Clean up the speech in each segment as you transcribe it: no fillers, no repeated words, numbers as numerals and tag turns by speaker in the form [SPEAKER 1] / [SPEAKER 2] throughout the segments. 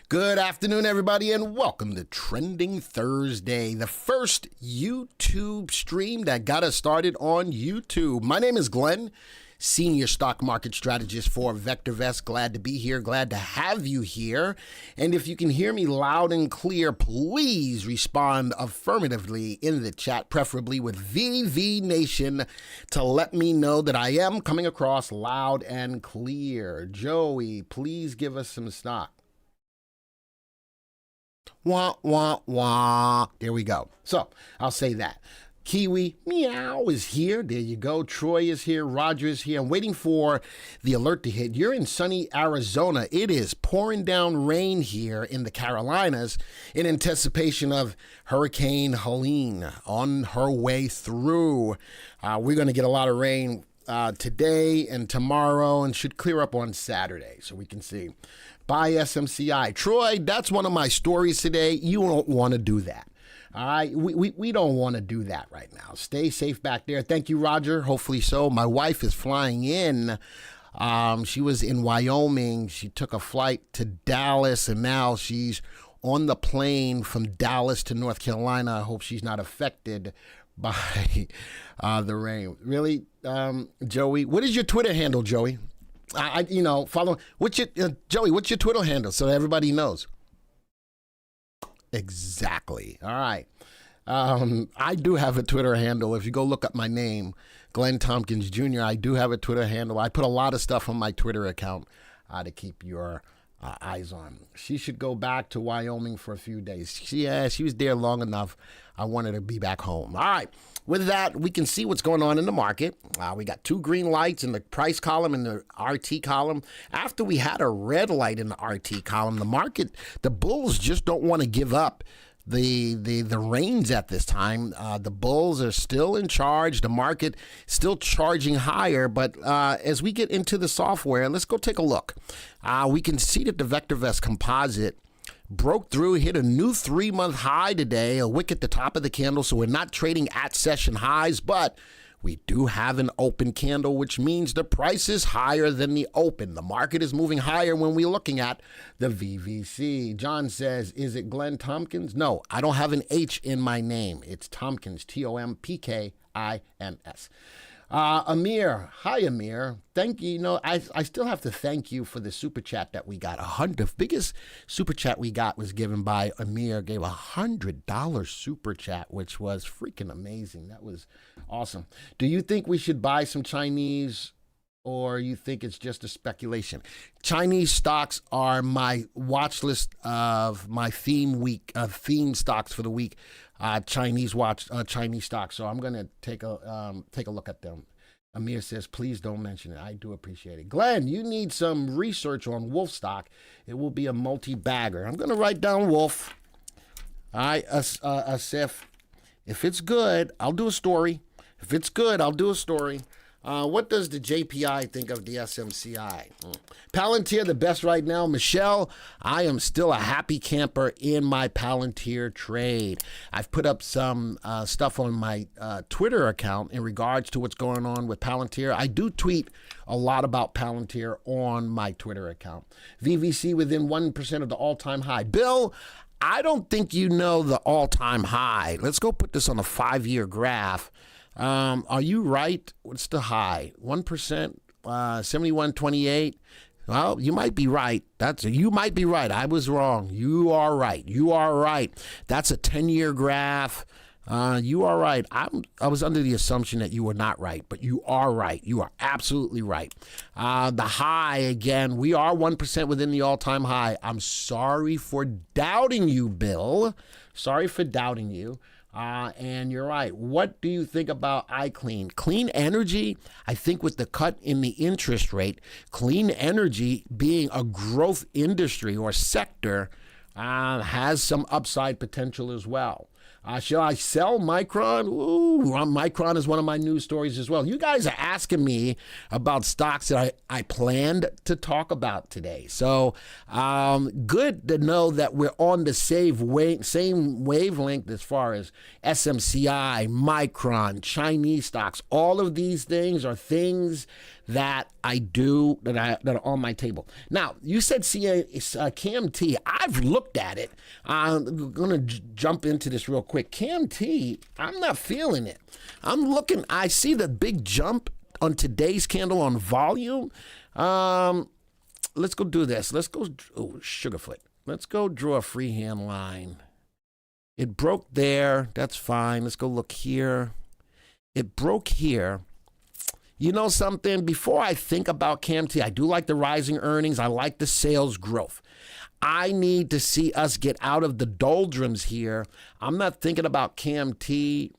[SPEAKER 1] Good afternoon, everybody, and welcome to Trending Thursday, the first YouTube stream that got us started on YouTube. My name is Glenn, Senior Stock Market Strategist for VectorVest. Glad to be here. Glad to have you here. And if you can hear me loud and clear, please respond affirmatively in the chat, preferably with VV Nation, to let me know that I am coming across loud and clear. Joey, please give us some stock. Wah, wah, wah. There we go. So I'll say that. Kiwi, meow, is here. There you go. Troy is here. Roger is here. I'm waiting for the alert to hit. You're in sunny Arizona. It is pouring down rain here in the Carolinas in anticipation of Hurricane Helene on her way through. We're going to get a lot of rain today and tomorrow, and should clear up on Saturday, so we can see. Buy SMCI. Troy, that's one of my stories today. You don't want to do that. All right, we don't want to do that right now. Stay safe back there. Thank you, Roger. Hopefully so. My wife is flying in. She was in Wyoming. She took a flight to Dallas, and now she's on the plane from Dallas to North Carolina. I hope she's not affected by the rain. Really, Joey? What is your Twitter handle, Joey? Follow. Joey? What's your Twitter handle so everybody knows? Exactly. All right. I do have a Twitter handle. If you go look up my name, Glenn Tompkins Jr., I do have a Twitter handle. I put a lot of stuff on my Twitter account to keep your eyes on. She should go back to Wyoming for a few days. She was there long enough. I wanted to be back home. All right. With that, we can see what's going on in the market. We got two green lights in the price column and the RT column. After we had a red light in the RT column, the market, the bulls just don't want to give up the reins at this time. The bulls are still in charge. The market still charging higher. But as we get into the software, let's go take a look. We can see that the VectorVest composite broke through, hit a new 3-month high today, a wick at the top of the candle. So we're not trading at session highs, but we do have an open candle, which means the price is higher than the open. The market is moving higher when we're looking at the VVC. John says, is it Glenn Tompkins? No, I don't have an H in my name. It's Tompkins, Tompkins. Amir, hi Amir. Thank you. I still have to thank you for the super chat that we got. The biggest super chat we got was given by Amir. Gave $100 super chat, which was freaking amazing. That was awesome. Do you think we should buy some Chinese, or you think it's just a speculation? Chinese stocks are my watch list of my theme stocks for the week. Chinese stocks. So I'm gonna take a look at them. Amir says, please don't mention it. I do appreciate it. Glenn, you need some research on Wolf stock. It will be a multi-bagger. I'm gonna write down Wolf. All right, Asif. If it's good, I'll do a story. If it's good, I'll do a story. What does the JPI think of the SMCI? Palantir, the best right now. Michelle, I am still a happy camper in my Palantir trade. I've put up some stuff on my Twitter account in regards to what's going on with Palantir. I do tweet a lot about Palantir on my Twitter account. VVC within 1% of the all-time high. Bill, I don't think you know the all-time high. Let's go put this on a 5-year graph. Are you right? What's the high? 1%, 71.28. Well, you might be right. You might be right. I was wrong. You are right. You are right. That's a 10-year graph. You are right. I was under the assumption that you were not right, but you are right. You are absolutely right. The high, again, we are 1% within the all-time high. I'm sorry for doubting you, Bill. Sorry for doubting you. And you're right. What do you think about iClean? Clean energy, I think with the cut in the interest rate, clean energy being a growth industry or sector has some upside potential as well. Shall I sell Micron? Ooh, Micron is one of my news stories as well. You guys are asking me about stocks that I planned to talk about today. So good to know that we're on the same wavelength as far as SMCI, Micron, Chinese stocks. All of these things are things that I do that are on my table. Now, you said KMT. I've looked at it. I'm going to jump into this real quick. KMT, I'm not feeling it. I see the big jump on today's candle on volume. Let's go do this. Let's go, Sugarfoot. Let's go draw a freehand line. It broke there. That's fine. Let's go look here. It broke here. You know something? Before I think about KMT, I do like the rising earnings. I like the sales growth. I need to see us get out of the doldrums here. I'm not thinking about KMT,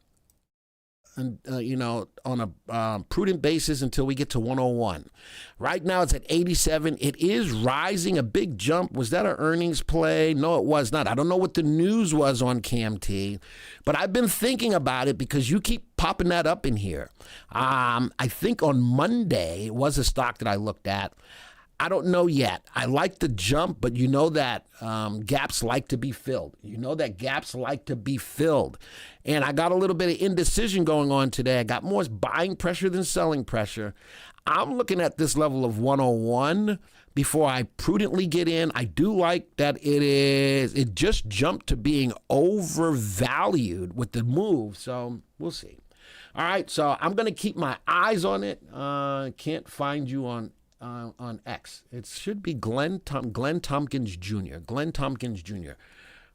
[SPEAKER 1] on a prudent basis until we get to 101. Right now it's at 87. It is rising, a big jump. Was that an earnings play? No, it was not. I don't know what the news was on KMT, but I've been thinking about it because you keep popping that up in here. I think on Monday it was a stock that I looked at. I don't know yet. I like the jump, but you know that gaps like to be filled. And I got a little bit of indecision going on today. I got more buying pressure than selling pressure. I'm looking at this level of 101 before I prudently get in. I do like that it just jumped to being overvalued with the move. So we'll see. All right, so I'm going to keep my eyes on it. Can't find you on X. It should be Glenn Tompkins Jr. Glenn Tompkins Jr.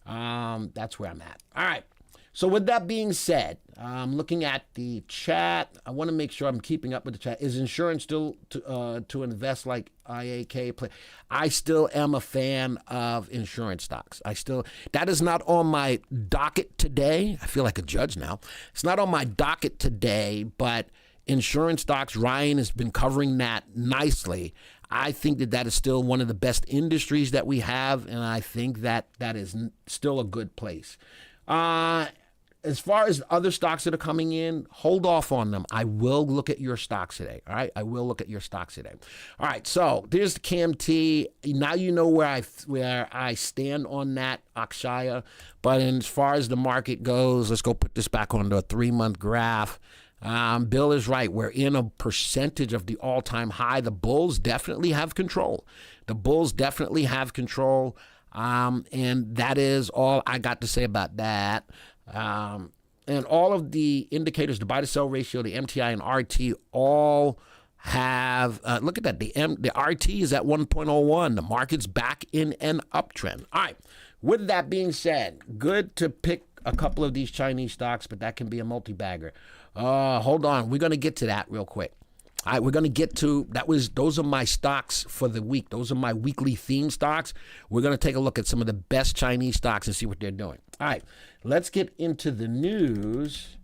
[SPEAKER 1] That's where I'm at. All right. So with that being said, I'm looking at the chat. I want to make sure I'm keeping up with the chat. Is insurance still to invest like IAK play? I still am a fan of insurance stocks. That is not on my docket today. I feel like a judge now. It's not on my docket today, but insurance stocks, Ryan has been covering that nicely. I think that is still one of the best industries that we have, and I think that is still a good place. As far as other stocks that are coming in, hold off on them. I will look at your stocks today, all right? I will look at your stocks today. All right, so there's the KMT. Now you know where I stand on that Akshaya. But as far as the market goes, let's go put this back onto a 3-month graph. Bill is right. We're in a percentage of the all-time high. The bulls definitely have control. And that is all I got to say about that. And all of the indicators, the buy-to-sell ratio, the MTI and RT, all have, look at that. The RT is at 1.01. The market's back in an uptrend. All right. With that being said, good to pick a couple of these Chinese stocks, but that can be a multi-bagger. Hold on. We're going to get to that real quick. All right, we're going to get to, those are my stocks for the week. Those are my weekly theme stocks. We're going to take a look at some of the best Chinese stocks and see what they're doing. All right, let's get into the news.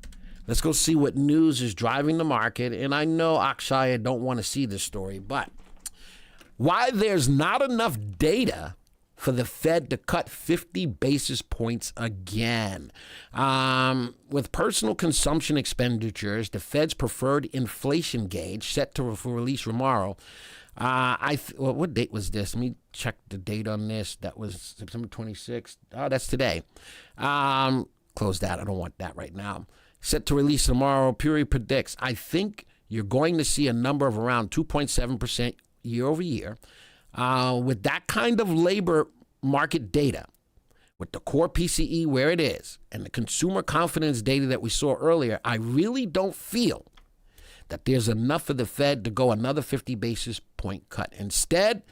[SPEAKER 1] Let's go see what news is driving the market. And I know Akshaya don't want to see this story, but why there's not enough data for the Fed to cut 50 basis points again. With personal consumption expenditures, the Fed's preferred inflation gauge set to release tomorrow. What date was this? Let me check the date on this. That was September 26th. Oh, that's today. Close that. I don't want that right now. Set to release tomorrow. Puri predicts, I think you're going to see a number of around 2.7% year over year. With that kind of labor market data, with the core PCE where it is, and the consumer confidence data that we saw earlier, I really don't feel that there's enough for the Fed to go another 50 basis point cut. Instead,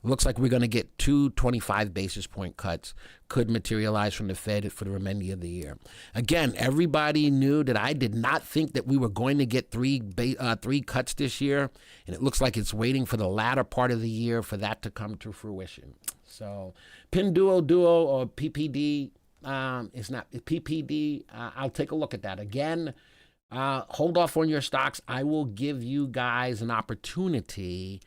[SPEAKER 1] looks like we're going to get 2 25 basis point cuts could materialize from the Fed for the remainder of the year. Again, everybody knew that I did not think that we were going to get three cuts this year, and it looks like it's waiting for the latter part of the year for that to come to fruition. So Pinduo Duo or PPD, it's not PPD. I'll take a look at that. Again, hold off on your stocks. I will give you guys an opportunity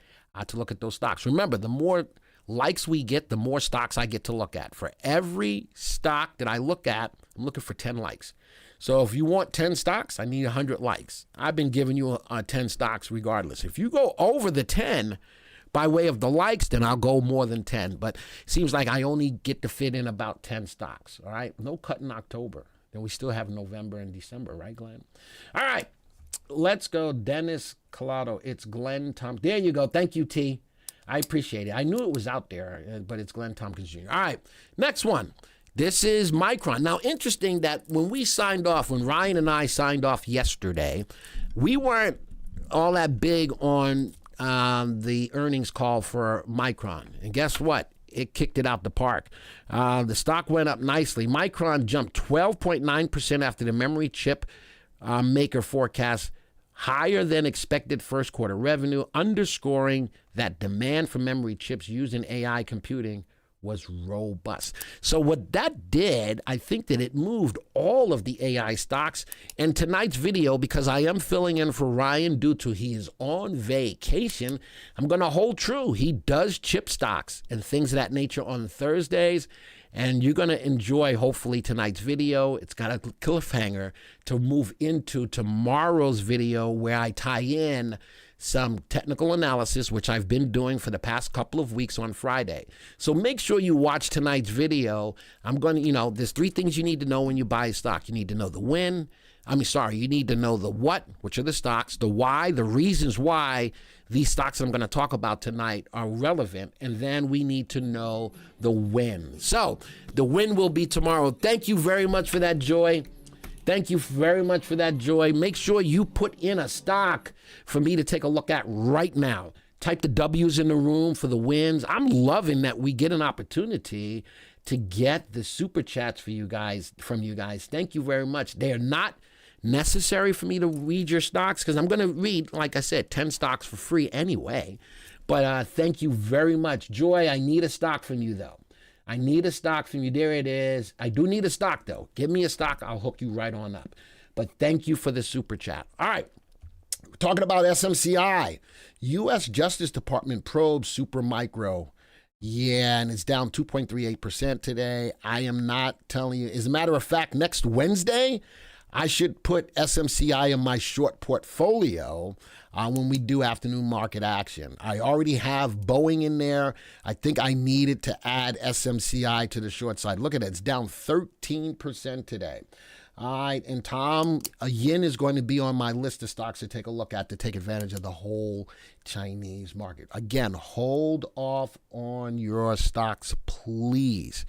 [SPEAKER 1] to look at those stocks. Remember, the more likes we get, the more stocks I get to look at. For every stock that I look at, I'm looking for 10 likes. So if you want 10 stocks, I need 100 likes. I've been giving you 10 stocks regardless. If you go over the 10 by way of the likes, then I'll go more than 10. But it seems like I only get to fit in about 10 stocks, all right? No cut in October. Then we still have November and December, right, Glenn? All right, let's go. Dennis Collado. It's Glenn Tompkins. There you go. Thank you, T. I appreciate it. I knew it was out there, but it's Glenn Tompkins Jr. All right, next one. This is Micron. Now, interesting that when we signed off, when Ryan and I signed off yesterday, we weren't all that big on the earnings call for Micron. And guess what? It kicked it out the park. The stock went up nicely. Micron jumped 12.9% after the memory chip maker forecast higher than expected first quarter revenue, underscoring that demand for memory chips used in AI computing was robust. So what that did, I think that it moved all of the AI stocks. And tonight's video, because I am filling in for Ryan due to he is on vacation, I'm going to hold true. He does chip stocks and things of that nature on Thursdays. And you're going to enjoy, hopefully, tonight's video. It's got a cliffhanger to move into tomorrow's video where I tie in some technical analysis, which I've been doing for the past couple of weeks on Friday. So make sure you watch tonight's video. I'm going to, there's 3 things you need to know when you buy a stock. You need to know the when. You need to know the what, which are the stocks, the why, the reasons why these stocks I'm going to talk about tonight are relevant, and then we need to know the when. So the when will be tomorrow. Thank you very much for that, Joy. Thank you very much for that, Joy. Make sure you put in a stock for me to take a look at right now. Type the W's in the room for the wins. I'm loving that we get an opportunity to get the super chats from you guys. Thank you very much. They are not necessary for me to read your stocks because I'm going to read, like I said, 10 stocks for free anyway. But thank you very much. Joy, I need a stock from you, though. I need a stock from you. There it is. I do need a stock, though. Give me a stock. I'll hook you right on up. But thank you for the super chat. All right. We're talking about SMCI. U.S. Justice Department probes Supermicro. Yeah, and it's down 2.38% today. I am not telling you. As a matter of fact, next Wednesday, I should put SMCI in my short portfolio when we do afternoon market action. I already have Boeing in there. I think I needed to add SMCI to the short side. Look at it. It's down 13% today. All right, and Tom, yen is going to be on my list of stocks to take a look at to take advantage of the whole Chinese market. Again, hold off on your stocks, please.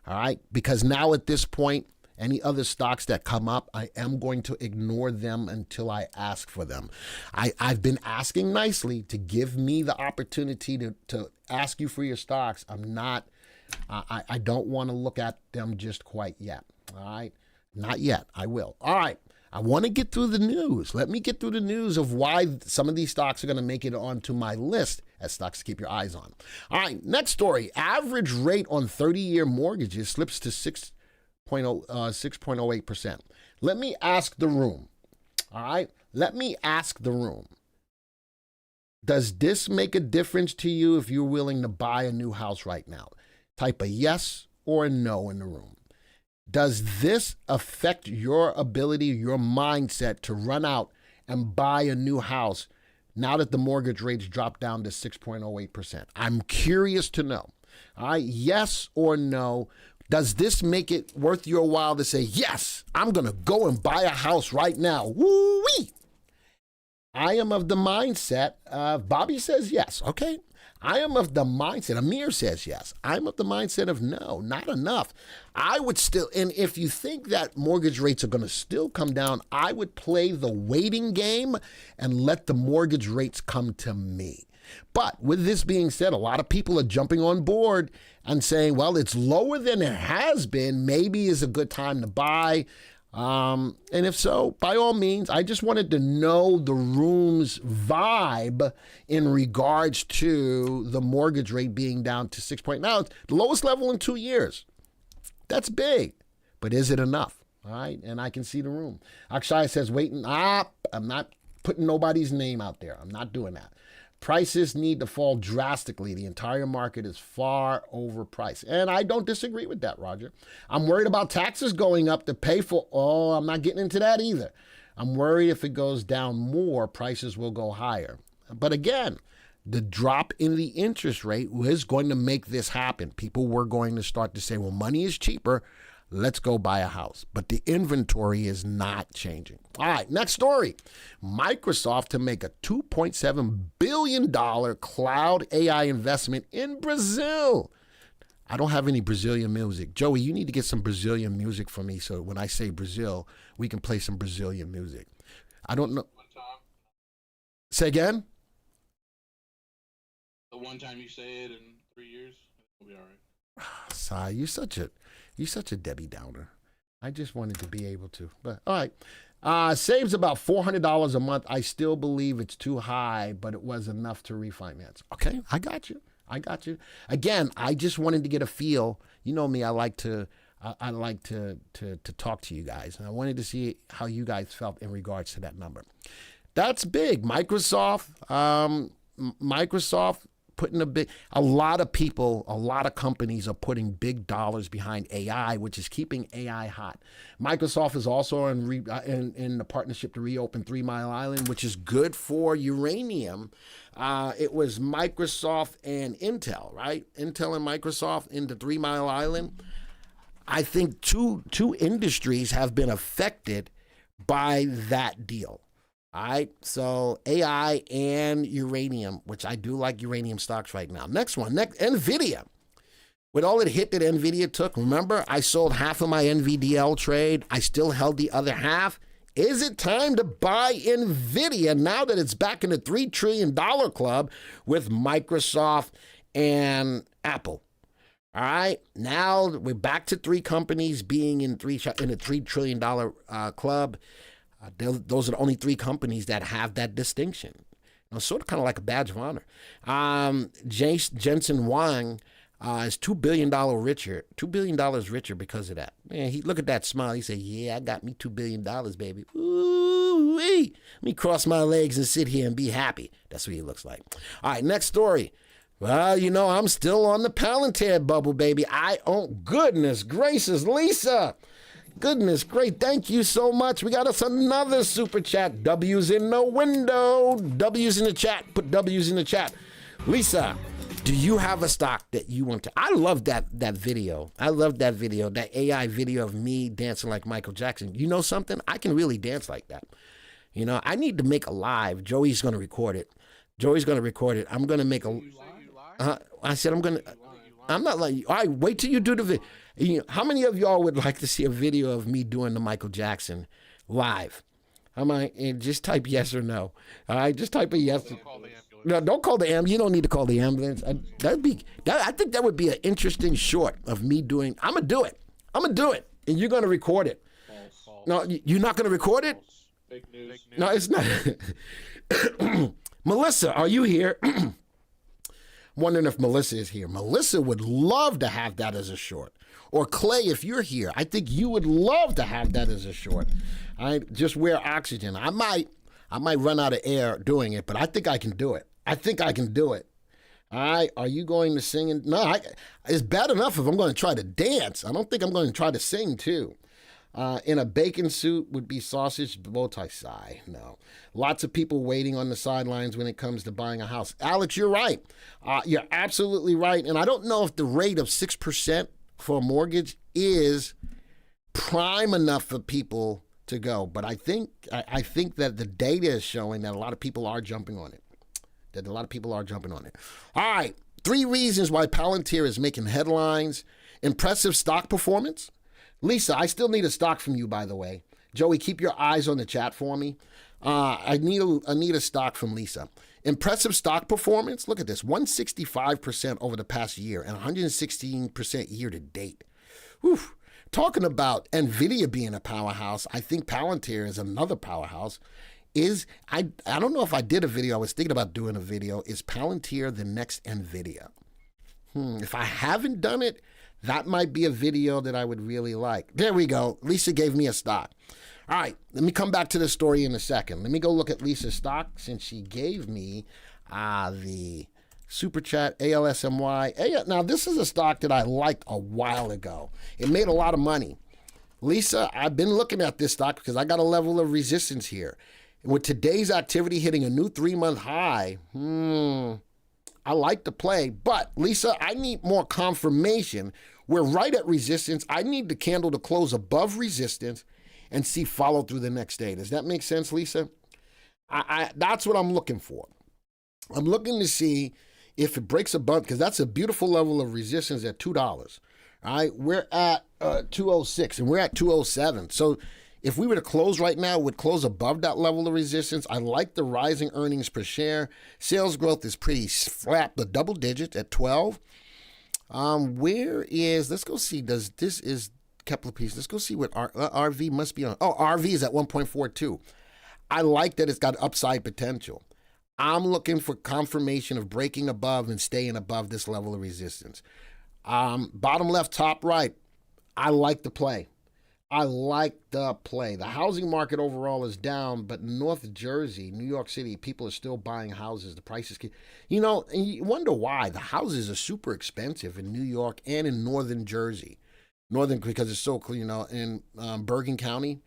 [SPEAKER 1] All right, because now at this point, any other stocks that come up, I am going to ignore them until I ask for them. I've been asking nicely to give me the opportunity to ask you for your stocks. I don't want to look at them just quite yet. All right. Not yet. I will. All right. I want to get through the news. Let me get through the news of why some of these stocks are going to make it onto my list as stocks to keep your eyes on. All right. Next story. Average rate on 30-year mortgages slips to 6.08%. Let me ask the room. All right. Let me ask the room. Does this make a difference to you if you're willing to buy a new house right now? Type a yes or a no in the room. Does this affect your ability, your mindset to run out and buy a new house now that the mortgage rates dropped down to 6.08%? I'm curious to know. All right, yes or no. Does this make it worth your while to say, yes, I'm going to go and buy a house right now? Woo-wee! I am of the mindset of, Bobby says yes, okay. I am of the mindset, Amir says yes. I'm of the mindset of no, not enough. I would still, and if you think that mortgage rates are going to still come down, I would play the waiting game and let the mortgage rates come to me. But with this being said, a lot of people are jumping on board and saying, well, it's lower than it has been. Maybe is a good time to buy. And if so, by all means, I just wanted to know the room's vibe in regards to the mortgage rate being down to 6 point. Now, it's the lowest level in 2 years. That's big, but is it enough? All right, and I can see the room. Akshay says, waiting up. I'm not putting nobody's name out there. I'm not doing that. Prices need to fall drastically. The entire market is far overpriced. And I don't disagree with that, Roger. I'm worried about taxes going up to pay for, I'm not getting into that either. I'm worried if it goes down more, prices will go higher. But again, the drop in the interest rate was going to make this happen. People were going to start to say, well, money is cheaper. Let's go buy a house. But the inventory is not changing. All right, next story. Microsoft to make a $2.7 billion cloud AI investment in Brazil. I don't have any Brazilian music. Joey, you need to get some Brazilian music for me so when I say Brazil, we can play some Brazilian music. I don't know. Say again?
[SPEAKER 2] The one time you say it in 3 years, it'll be all right.
[SPEAKER 1] Sai, you're such a Debbie Downer. I just wanted to be able to. But all right. Saves about $400 a month. I still believe it's too high, but it was enough to refinance. Okay, I got you. Again, I just wanted to get a feel. You know me, I like to talk to you guys. And I wanted to see how you guys felt in regards to that number. That's big. Microsoft putting a lot of people, a lot of companies are putting big dollars behind AI, which is keeping AI hot. Microsoft is also in the partnership to reopen 3 Mile Island, which is good for uranium. It was Microsoft and Intel, right? Intel and Microsoft into 3 Mile Island. I think two industries have been affected by that deal. All right, so AI and uranium, which I do like uranium stocks right now. Next one, NVIDIA. With all the hit that NVIDIA took, remember, I sold half of my NVDL trade. I still held the other half. Is it time to buy NVIDIA now that it's back in the $3 trillion club with Microsoft and Apple? All right, now we're back to 3 companies being in a $3 trillion club. Those are the only 3 companies that have that distinction. You know, sort of kind of like a badge of honor. Jensen Huang is $2 billion richer. $2 billion richer because of that. Man, look at that smile. He said, yeah, I got me $2 billion, baby. Ooh-wee. Let me cross my legs and sit here and be happy. That's what he looks like. All right, next story. Well, you know, I'm still on the Palantir bubble, baby. Goodness gracious, Lisa. Goodness, great. Thank you so much. We got us another super chat. W's in the window. W's in the chat. Put W's in the chat. Lisa, do you have a stock that you want to? I love that video. I love that video, that AI video of me dancing like Michael Jackson. You know something? I can really dance like that. You know, I need to make a live. Joey's going to record it. I'm going to make a... I said I'm going to... I'm not like you. All right, wait till you do the video. How many of y'all would like to see a video of me doing the Michael Jackson live? Just type yes or no. All right, just type a yes. No, don't call the ambulance. You don't need to call the ambulance. I think that would be an interesting short of me doing. I'm gonna do it, and you're gonna record it. False. No, you're not gonna record it.
[SPEAKER 2] Fake news.
[SPEAKER 1] No, it's not. Melissa, are you here? Wondering if Melissa is here. Melissa would love to have that as a short. Or Clay, if you're here, I think you would love to have that as a short. I just wear oxygen. I might run out of air doing it, but I think I can do it. All right, are you going to sing? No, it's bad enough if I'm going to try to dance. I don't think I'm going to try to sing too. In a bacon suit would be sausage, bow tie, sigh. No. Lots of people waiting on the sidelines when it comes to buying a house. Alex, you're right. You're absolutely right. And I don't know if the rate of 6% for a mortgage is prime enough for people to go. But I think that the data is showing that a lot of people are jumping on it. All right. 3 reasons why Palantir is making headlines. Impressive stock performance. Lisa, I still need a stock from you, by the way. Joey, keep your eyes on the chat for me. I need a stock from Lisa. Impressive stock performance. Look at this, 165% over the past year and 116% year to date. Whew. Talking about NVIDIA being a powerhouse, I think Palantir is another powerhouse. I don't know if I did a video. I was thinking about doing a video. Is Palantir the next NVIDIA? If I haven't done it, that might be a video that I would really like. There we go. Lisa gave me a stock. All right, let me come back to the story in a second. Let me go look at Lisa's stock since she gave me The Super Chat, ALSMY. Now, this is a stock that I liked a while ago. It made a lot of money. Lisa, I've been looking at this stock because I got a level of resistance here. With today's activity hitting a new 3-month high, I like the play. But, Lisa, I need more confirmation. We're right at resistance. I need the candle to close above resistance and see follow through the next day. Does that make sense, Lisa? That's what I'm looking for. I'm looking to see if it breaks above, because that's a beautiful level of resistance at $2. All right, we're at 206 and we're at 207. So if we were to close right now, we'd close above that level of resistance. I like the rising earnings per share. Sales growth is pretty flat, the double digits at 12. Let's go see, this is a couple of pieces. Let's go see what RV must be on. Oh, RV is at 1.42. I like that it's got upside potential. I'm looking for confirmation of breaking above and staying above this level of resistance. Bottom left, top right, I like the play. The housing market overall is down, but North Jersey, New York City, people are still buying houses. The prices, and you wonder why. The houses are super expensive in New York and in Northern Jersey. Because it's so clean, in Bergen County.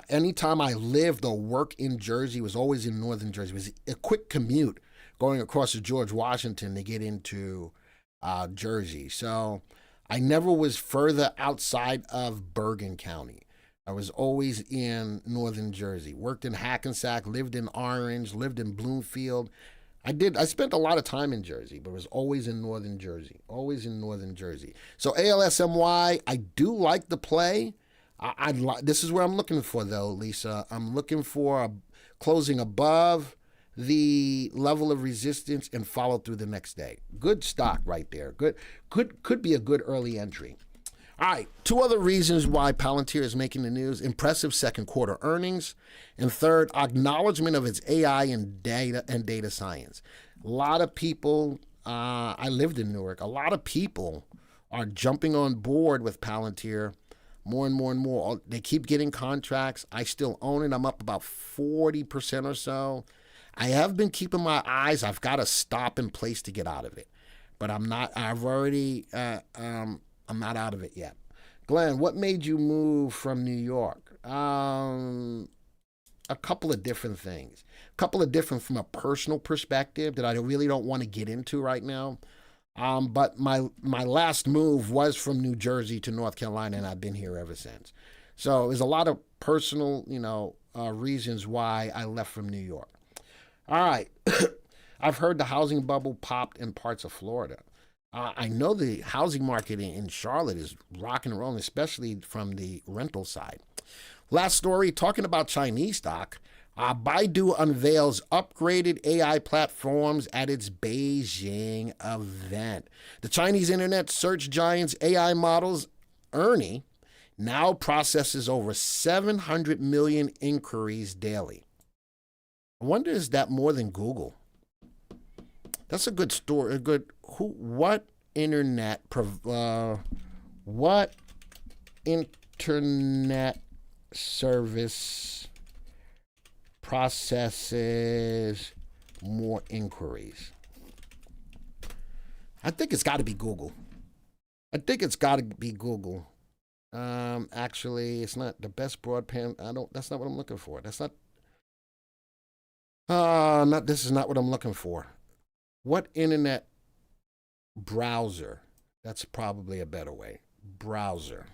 [SPEAKER 1] Anytime I lived or worked in Jersey, was always in Northern Jersey. It was a quick commute going across to George Washington to get into Jersey. So I never was further outside of Bergen County. I was always in Northern Jersey. Worked in Hackensack, lived in Orange, lived in Bloomfield. I spent a lot of time in Jersey, but was always in Northern Jersey. So ALSMY, I do like the play. This is where I'm looking for, though, Lisa. I'm looking for closing above the level of resistance and follow through the next day. Good stock right there. Good, could be a good early entry. All right, 2 other reasons why Palantir is making the news: impressive second quarter earnings, and third, acknowledgement of its AI and data science. A lot of people, I lived in Newark. A lot of people are jumping on board with Palantir. More and more and more. They keep getting contracts. I still own it. I'm up about 40% or so. I have been keeping my eyes. I've got a stop in place to get out of it. But I'm not, I'm not out of it yet. Glenn, what made you move from New York? A couple of different things. A couple of different from a personal perspective that I really don't want to get into right now. But my last move was from New Jersey to North Carolina, and I've been here ever since. So there's a lot of personal, reasons why I left from New York. All right. I've heard the housing bubble popped in parts of Florida. I know the housing market in Charlotte is rocking and rolling, especially from the rental side. Last story, talking about Chinese stock. Baidu unveils upgraded AI platforms at its Beijing event. The Chinese internet search giant's AI models, Ernie, now processes over 700 million inquiries daily. I wonder, is that more than Google? That's a good story. What internet service processes more inquiries? I think it's got to be Google. Actually, it's not the best broadband. That's not what I'm looking for. This is not what I'm looking for. What internet browser? That's probably a better way. Browser.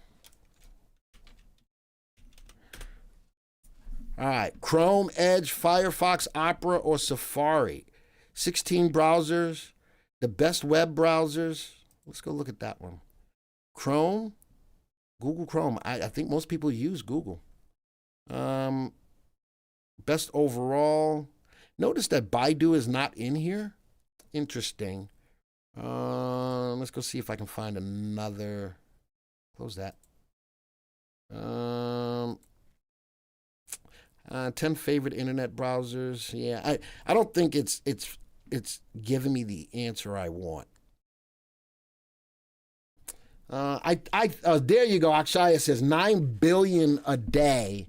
[SPEAKER 1] All right, Chrome, Edge, Firefox, Opera, or Safari. 16 browsers, the best web browsers. Let's go look at that one. Chrome, Google Chrome. I think most people use Google. Best overall. Notice that Baidu is not in here. Interesting. Let's go see if I can find another. Close that. 10 favorite internet browsers. Yeah, I don't think it's giving me the answer I want. There you go. Akshaya says 9 billion a day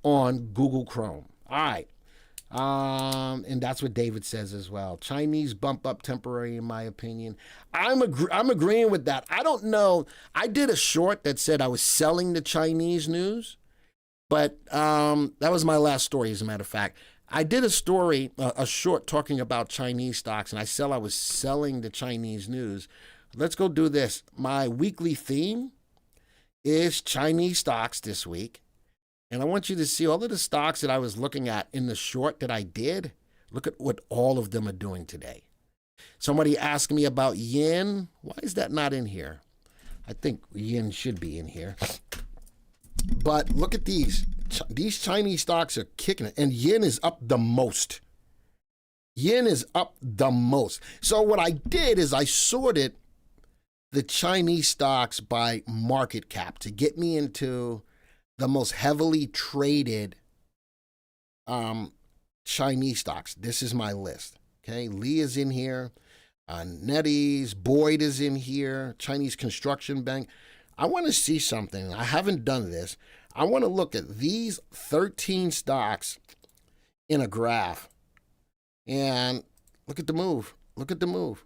[SPEAKER 1] on Google Chrome. All right. And that's what David says as well. Chinese bump up temporary, in my opinion. I'm agreeing with that. I don't know. I did a short that said I was selling the Chinese news, but that was my last story, as a matter of fact. I did a story, a short talking about Chinese stocks, and I was selling the Chinese news. Let's go do this. My weekly theme is Chinese stocks this week. And I want you to see all of the stocks that I was looking at in the short that I did. Look at what all of them are doing today. Somebody asked me about yen. Why is that not in here? I think yen should be in here. But look at these. These Chinese stocks are kicking it. And yen is up the most. Yen is up the most. So what I did is I sorted the Chinese stocks by market cap to get me into the most heavily traded Chinese stocks. This is my list. Okay, Lee is in here, NetEase, Boyd is in here, Chinese Construction Bank. I want to see something. I haven't done this. I want to look at these 13 stocks in a graph and look at the move. Look at the move.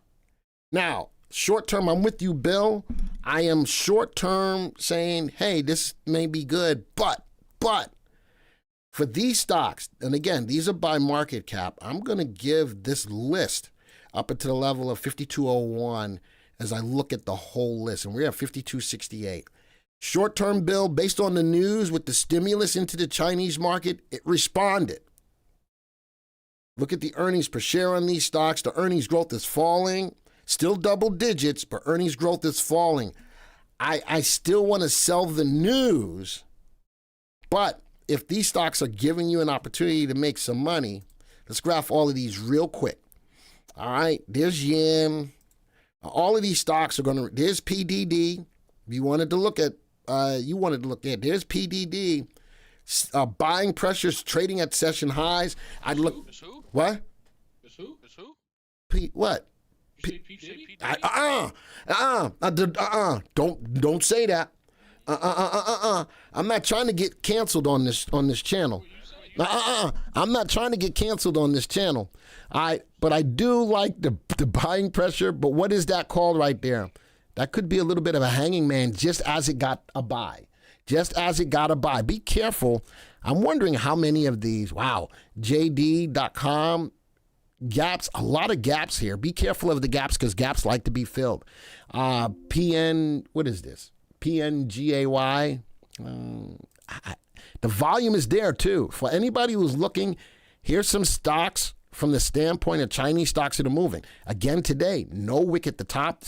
[SPEAKER 1] Now, short term, I'm with you, Bill. I am short term saying, hey, this may be good, but for these stocks, and again, these are by market cap, I'm going to give this list up into the level of 5201 as I look at the whole list, and we're at 5268. Short term, Bill, based on the news with the stimulus into the Chinese market, it responded. Look at the earnings per share on these stocks. The earnings growth is falling. Still double digits, but earnings growth is falling. I still want to sell the news, but if these stocks are giving you an opportunity to make some money, let's graph all of these real quick. All right, there's yen. All of these stocks are going to, there's PDD. You wanted to look at, there's PDD. Buying pressures trading at session highs. I'd look.
[SPEAKER 2] Who?
[SPEAKER 1] What?
[SPEAKER 2] Who?
[SPEAKER 1] What? Don't say that. I'm not trying to get canceled on this channel. I'm not trying to get canceled on this channel. But I do like the buying pressure. But what is that called right there? That could be a little bit of a hanging man, just as it got a buy. Just as it got a buy. Be careful. I'm wondering how many of these. Wow, JD.com. Gaps, a lot of gaps here. Be careful of the gaps because gaps like to be filled. PN, what is this? PNGAY. The volume is there too. For anybody who's looking, here's some stocks from the standpoint of Chinese stocks that are moving. Again today, no wick at the top,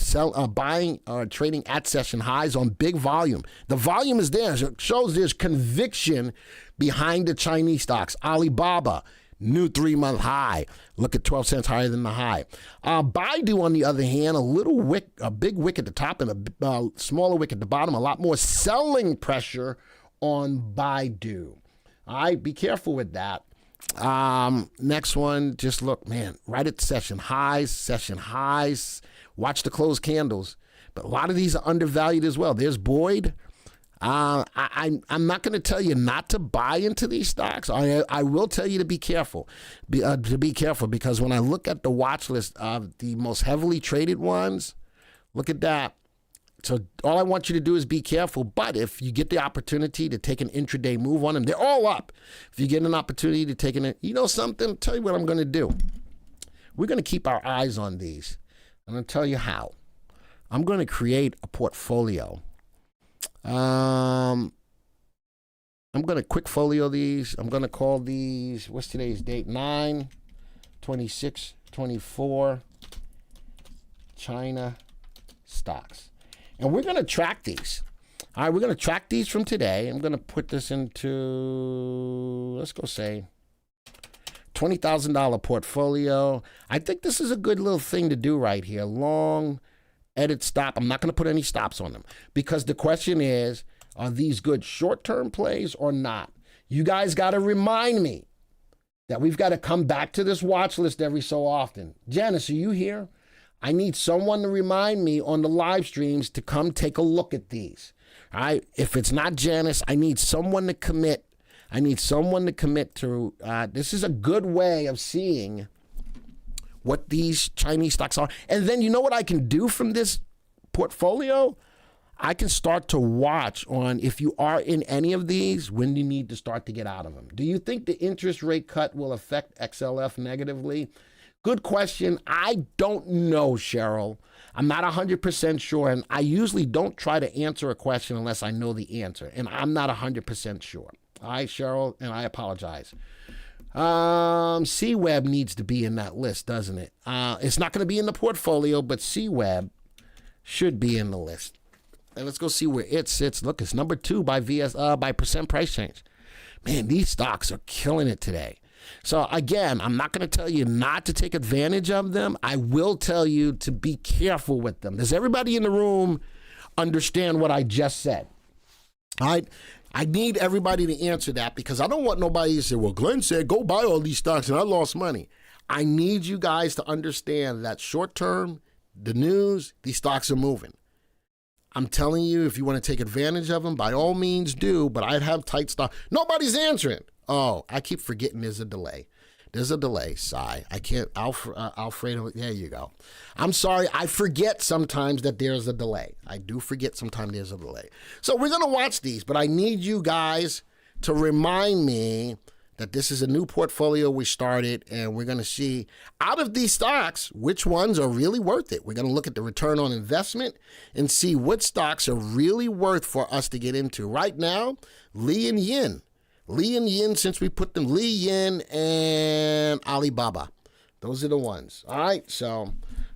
[SPEAKER 1] buying or trading at session highs on big volume. The volume is there. It shows there's conviction behind the Chinese stocks. Alibaba, new 3-month high. Look at 12 cents higher than the high. Baidu, on the other hand, a big wick at the top and a smaller wick at the bottom. A lot more selling pressure on Baidu. All right, be careful with that. Next one, just look, man, right at session highs. Watch the closed candles. But a lot of these are undervalued as well. There's Boyd. I'm not going to tell you not to buy into these stocks. I will tell you to be careful. Because when I look at the watch list of the most heavily traded ones, look at that. So all I want you to do is be careful. But if you get the opportunity to take an intraday move on them, they're all up. If you get an opportunity to take something, tell you what I'm going to do. We're going to keep our eyes on these. I'm going to tell you how. I'm going to create a portfolio. I'm going to quick folio these. I'm going to call these, what's today's date? 9/26/24 China stocks. And we're going to track these. All right, we're going to track these from today. I'm going to put this into, let's go say, $20,000 portfolio. I think this is a good little thing to do right here. Long edit stop. I'm not going to put any stops on them because the question is, are these good short-term plays or not? You guys got to remind me that we've got to come back to this watch list every so often. Janice, are you here? I need someone to remind me on the live streams to come take a look at these. All right. If it's not Janice, I need someone to commit I need someone to commit to, this is a good way of seeing what these Chinese stocks are. And then you know what I can do from this portfolio? I can start to watch on if you are in any of these, when you need to start to get out of them. Do you think the interest rate cut will affect XLF negatively? Good question. I don't know, Cheryl. I'm not 100% sure, and I usually don't try to answer a question unless I know the answer, and I'm not 100% sure. All right, Cheryl, and I apologize. CWeb needs to be in that list, doesn't it? It's not going to be in the portfolio, but CWeb should be in the list. And let's go see where it sits. Look, it's number 2 by by percent price change. Man, these stocks are killing it today. So again, I'm not going to tell you not to take advantage of them. I will tell you to be careful with them. Does everybody in the room understand what I just said? All right. I need everybody to answer that because I don't want nobody to say, well, Glenn said go buy all these stocks and I lost money. I need you guys to understand that short term, the news, these stocks are moving. I'm telling you, if you want to take advantage of them, by all means do, but I'd have tight stop. Nobody's answering. Oh, I keep forgetting there's a delay. There's a delay, Sigh. I can't, Alfredo, there you go. I'm sorry, I forget sometimes that there's a delay. I do forget sometimes there's a delay. So we're going to watch these, but I need you guys to remind me that this is a new portfolio we started, and we're going to see out of these stocks, which ones are really worth it. We're going to look at the return on investment and see what stocks are really worth for us to get into. Right now, Li and Yin. Li and Yin, since we put them, Li, Yin, and Alibaba. Those are the ones. All right, so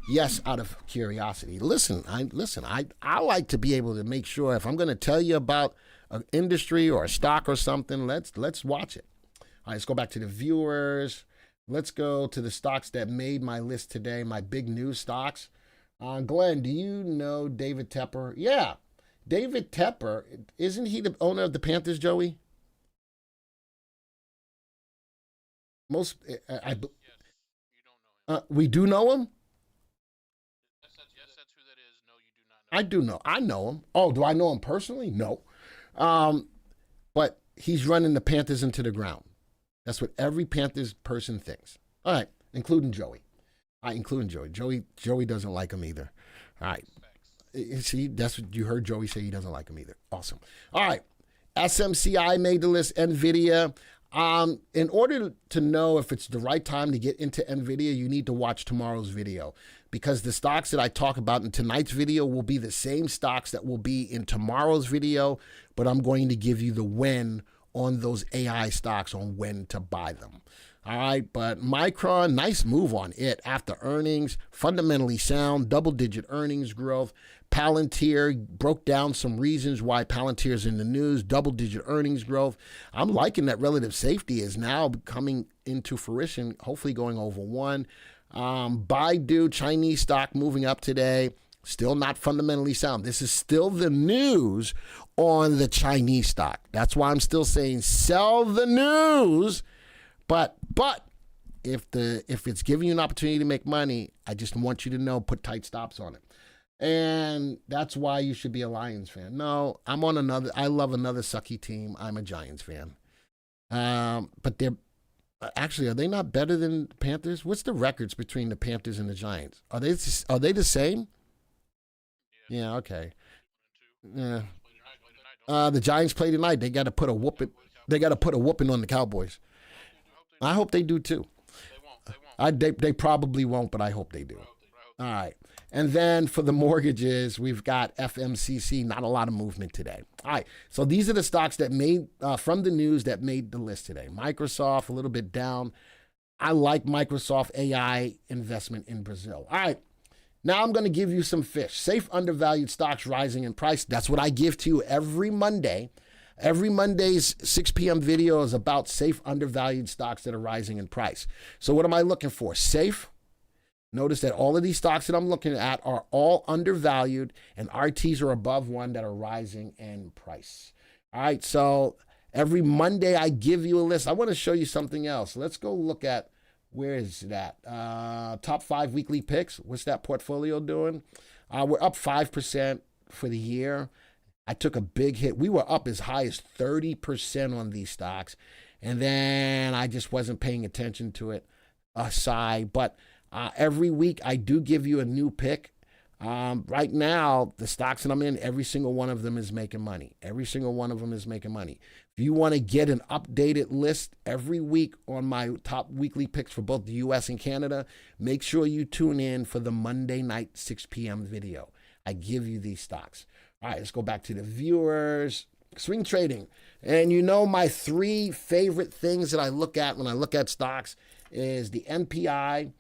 [SPEAKER 1] yes, out of curiosity. Listen, I like to be able to make sure if I'm going to tell you about an industry or a stock or something, let's watch it. All right, let's go back to the viewers. Let's go to the stocks that made my list today, my big news stocks. Glenn, do you know David Tepper? Yeah, David Tepper. Isn't he the owner of the Panthers, Joey? Most,
[SPEAKER 2] Yes, you don't know him.
[SPEAKER 1] we do know him?
[SPEAKER 2] Yes, that's who that is. No, you do not know
[SPEAKER 1] I do know. I know him. Oh, do I know him personally? No. But he's running the Panthers into the ground. That's what every Panthers person thinks. All right, including Joey. Including Joey. Joey doesn't like him either. All right. See, that's what you heard Joey say. He doesn't like him either. Awesome. All right. SMCI made the list. NVIDIA. In order to know if it's the right time to get into NVIDIA, you need to watch tomorrow's video because the stocks that I talk about in tonight's video will be the same stocks that will be in tomorrow's video, but I'm going to give you the when on those AI stocks on when to buy them. All right, but Micron, nice move on it after earnings, fundamentally sound, double-digit earnings growth. Palantir broke down some reasons why Palantir is in the news, double-digit earnings growth. I'm liking that relative safety is now coming into fruition, hopefully going over 1. Baidu, Chinese stock moving up today, still not fundamentally sound. This is still the news on the Chinese stock. That's why I'm still saying sell the news. But if it's giving you an opportunity to make money, I just want you to know, put tight stops on it. And that's why you should be a Lions fan. No, I love another sucky team. I'm a Giants fan. But they're actually, are they not better than the Panthers? What's the records between the Panthers and the Giants? Are they the same? Yeah, okay. Yeah. The Giants play tonight. They got to put a whooping. They got to put a whooping on the Cowboys. I hope they do too. They probably won't, but I hope they do. All right. And then for the mortgages, we've got FMCC, not a lot of movement today. All right. So these are the stocks that made, from the news that made the list today. Microsoft, a little bit down. I like Microsoft AI investment in Brazil. All right. Now I'm going to give you some fish. Safe undervalued stocks rising in price. That's what I give to you every Monday. Every Monday's 6 p.m. video is about safe undervalued stocks that are rising in price. So what am I looking for? Safe. Notice that all of these stocks that I'm looking at are all undervalued and RTs are above 1 that are rising in price. All right, so every Monday I give you a list. I want to show you something else. Let's go look at, where is that? Top 5 weekly picks. What's that portfolio doing? We're up 5% for the year. I took a big hit. We were up as high as 30% on these stocks, and then I just wasn't paying attention to it. But every week I do give you a new pick. Right now, the stocks that I'm in, every single one of them is making money. Every single one of them is making money. If you want to get an updated list every week on my top weekly picks for both the U.S. and Canada, make sure you tune in for the Monday night 6 p.m. video. I give you these stocks. All right, let's go back to the viewers. Swing trading. And you know my 3 favorite things that I look at when I look at stocks is the NPI,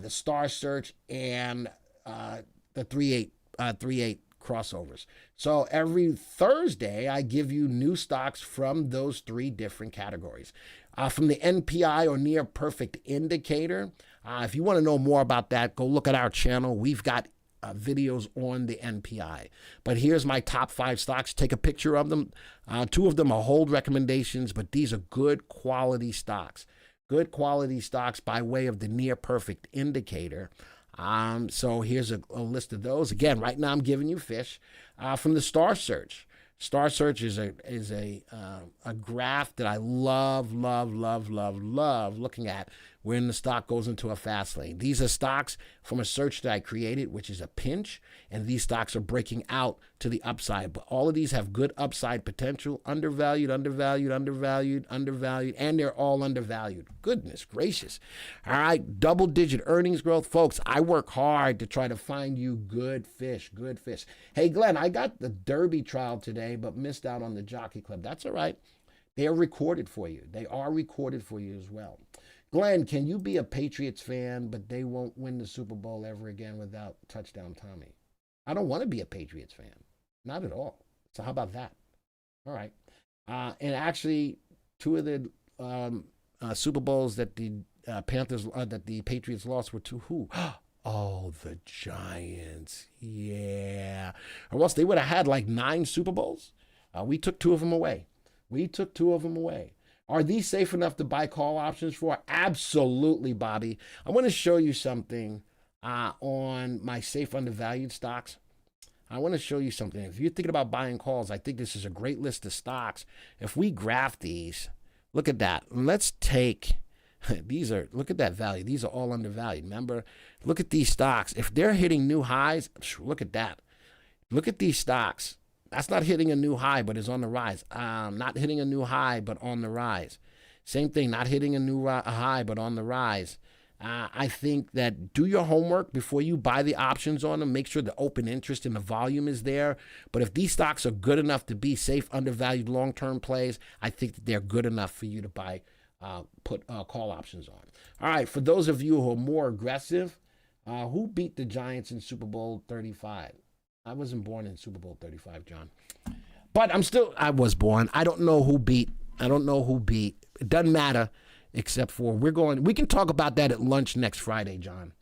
[SPEAKER 1] the Star Search, and the 3-8 crossovers. So every Thursday, I give you new stocks from those 3 different categories. From the NPI or near perfect indicator, if you want to know more about that, go look at our channel. We've got videos on the NPI. But here's my top 5 stocks. Take a picture of them. 2 of them are hold recommendations, but these are good quality stocks. Good quality stocks by way of the near perfect indicator. So here's a list of those. Again, right now I'm giving you fish from the Star Search. Star Search is a graph that I love looking at when the stock goes into a fast lane. These are stocks from a search that I created, which is a pinch, and these stocks are breaking out to the upside. But all of these have good upside potential, undervalued, and they're all undervalued. Goodness gracious. All right, double-digit earnings growth. Folks, I work hard to try to find you good fish. Hey, Glenn, I got the Derby trial today, but missed out on the Jockey Club. That's all right. They are recorded for you. They are recorded for you as well. Glenn, can you be a Patriots fan, but they won't win the Super Bowl ever again without Touchdown Tommy? I don't want to be a Patriots fan. Not at all. So how about that? All right. And actually, 2 of the Super Bowls that the that the Patriots lost were to who? Oh, the Giants. Yeah. Or else they would have had like 9 Super Bowls. We took 2 of them away. Are these safe enough to buy call options for? Absolutely, Bobby. I want to show you something on my safe undervalued stocks. I want to show you something. If you're thinking about buying calls, I think this is a great list of stocks. If we graph these, look at that. Let's take look at that value. These are all undervalued. Remember, look at these stocks. If they're hitting new highs, look at that. Look at these stocks. That's not hitting a new high, but is on the rise. Not hitting a new high, but on the rise. Same thing, not hitting a new high, but on the rise. I think that do your homework before you buy the options on them. Make sure the open interest and the volume is there. But if these stocks are good enough to be safe, undervalued long-term plays, I think that they're good enough for you to buy, put call options on. All right, for those of you who are more aggressive, who beat the Giants in Super Bowl 35? I wasn't born in Super Bowl 35, John. But I was born. I don't know who beat. It doesn't matter, except for we can talk about that at lunch next Friday, John.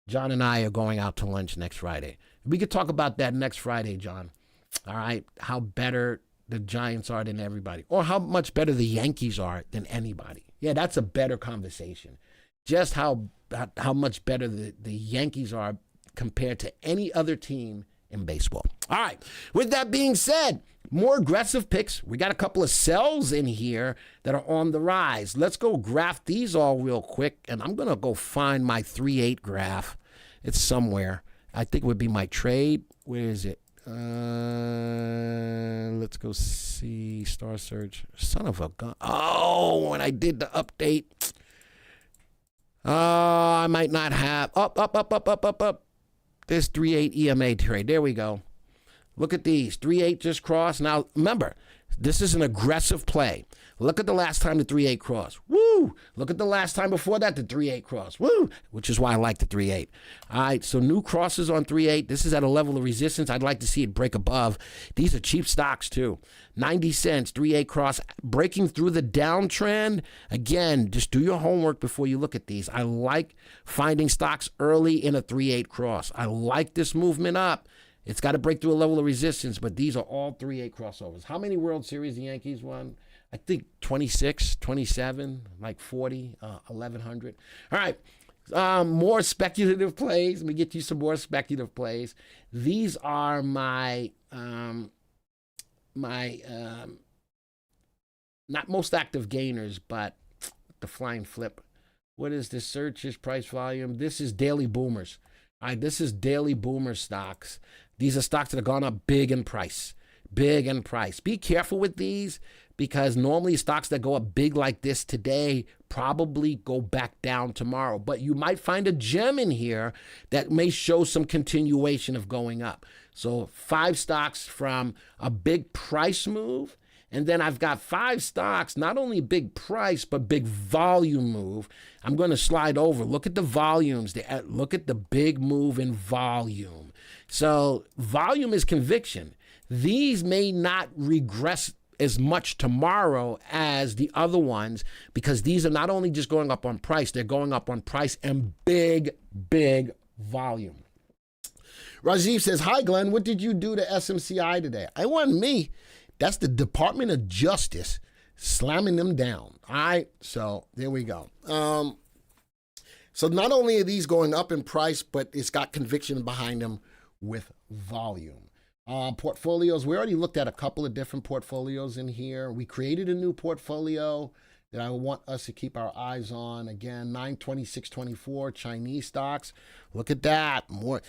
[SPEAKER 1] John and I are going out to lunch next Friday. We could talk about that next Friday, John. All right, how better the Giants are than everybody, or how much better the Yankees are than anybody. Yeah, that's a better conversation. Just how much better the Yankees are compared to any other team in baseball. All right. With that being said, more aggressive picks. We got a couple of sells in here that are on the rise. Let's go graph these all real quick, and I'm going to go find my 3-8 graph. It's somewhere. I think it would be my trade. Where is it? Let's go see Star Search. Son of a gun. Oh, when I did the update. I might not have. Up. This 3-8 EMA trade. There we go. Look at these. 3-8 just crossed. Now, remember, this is an aggressive play. Look at the last time the 3-8 crossed. Woo! Look at the last time before that the 3-8 crossed. Woo! Which is why I like the 3-8. All right, so new crosses on 3-8. This is at a level of resistance. I'd like to see it break above. These are cheap stocks, too. 90 cents, 3-8 cross, breaking through the downtrend. Again, just do your homework before you look at these. I like finding stocks early in a 3-8 cross. I like this movement up. It's got to break through a level of resistance, but these are all 3-8 crossovers. How many World Series the Yankees won? I think 26, 27, like 40, 1,100. All right, more speculative plays. Let me get you some more speculative plays. These are my not most active gainers, but the flying flip. What is this? Searches, price volume. This is daily boomers. All right, this is daily boomer stocks. These are stocks that have gone up big in price. Big in price. Be careful with these because normally stocks that go up big like this today probably go back down tomorrow. But you might find a gem in here that may show some continuation of going up. So 5 stocks from a big price move. And then I've got 5 stocks, not only big price, but big volume move. I'm going to slide over. Look at the volumes. Look at the big move in volume. So volume is conviction. These may not regress as much tomorrow as the other ones because these are not only just going up on price, they're going up on price and big, big volume. Rajiv says, hi, Glenn. What did you do to SMCI today? I wasn't me. That's the Department of Justice slamming them down. All right, so there we go. So not only are these going up in price, but it's got conviction behind them with volume. Portfolios, we already looked at a couple of different portfolios in here. We created a new portfolio that I want us to keep our eyes on. Again, 926.24 Chinese stocks. Look at that. More.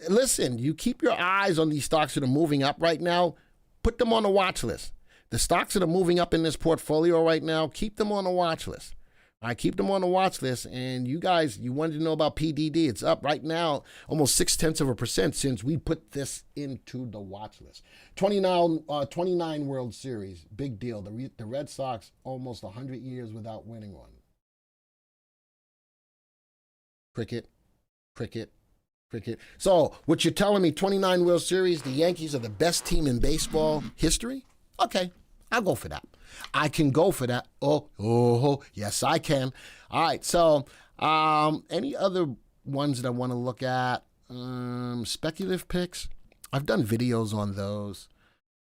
[SPEAKER 1] Listen, you keep your eyes on these stocks that are moving up right now. Put them on the watch list. The stocks that are moving up in this portfolio right now, keep them on the watch list. I keep them on the watch list. And you guys, you wanted to know about PDD. It's up right now almost 0.6% since we put this into the watch list. 29 World Series, big deal. The Red Sox almost 100 years without winning one. Cricket, cricket. So what you're telling me, 29 World Series, the Yankees are the best team in baseball history? Okay, I'll go for that. I can go for that. Oh, yes, I can. All right, so any other ones that I want to look at? Speculative picks. I've done videos on those.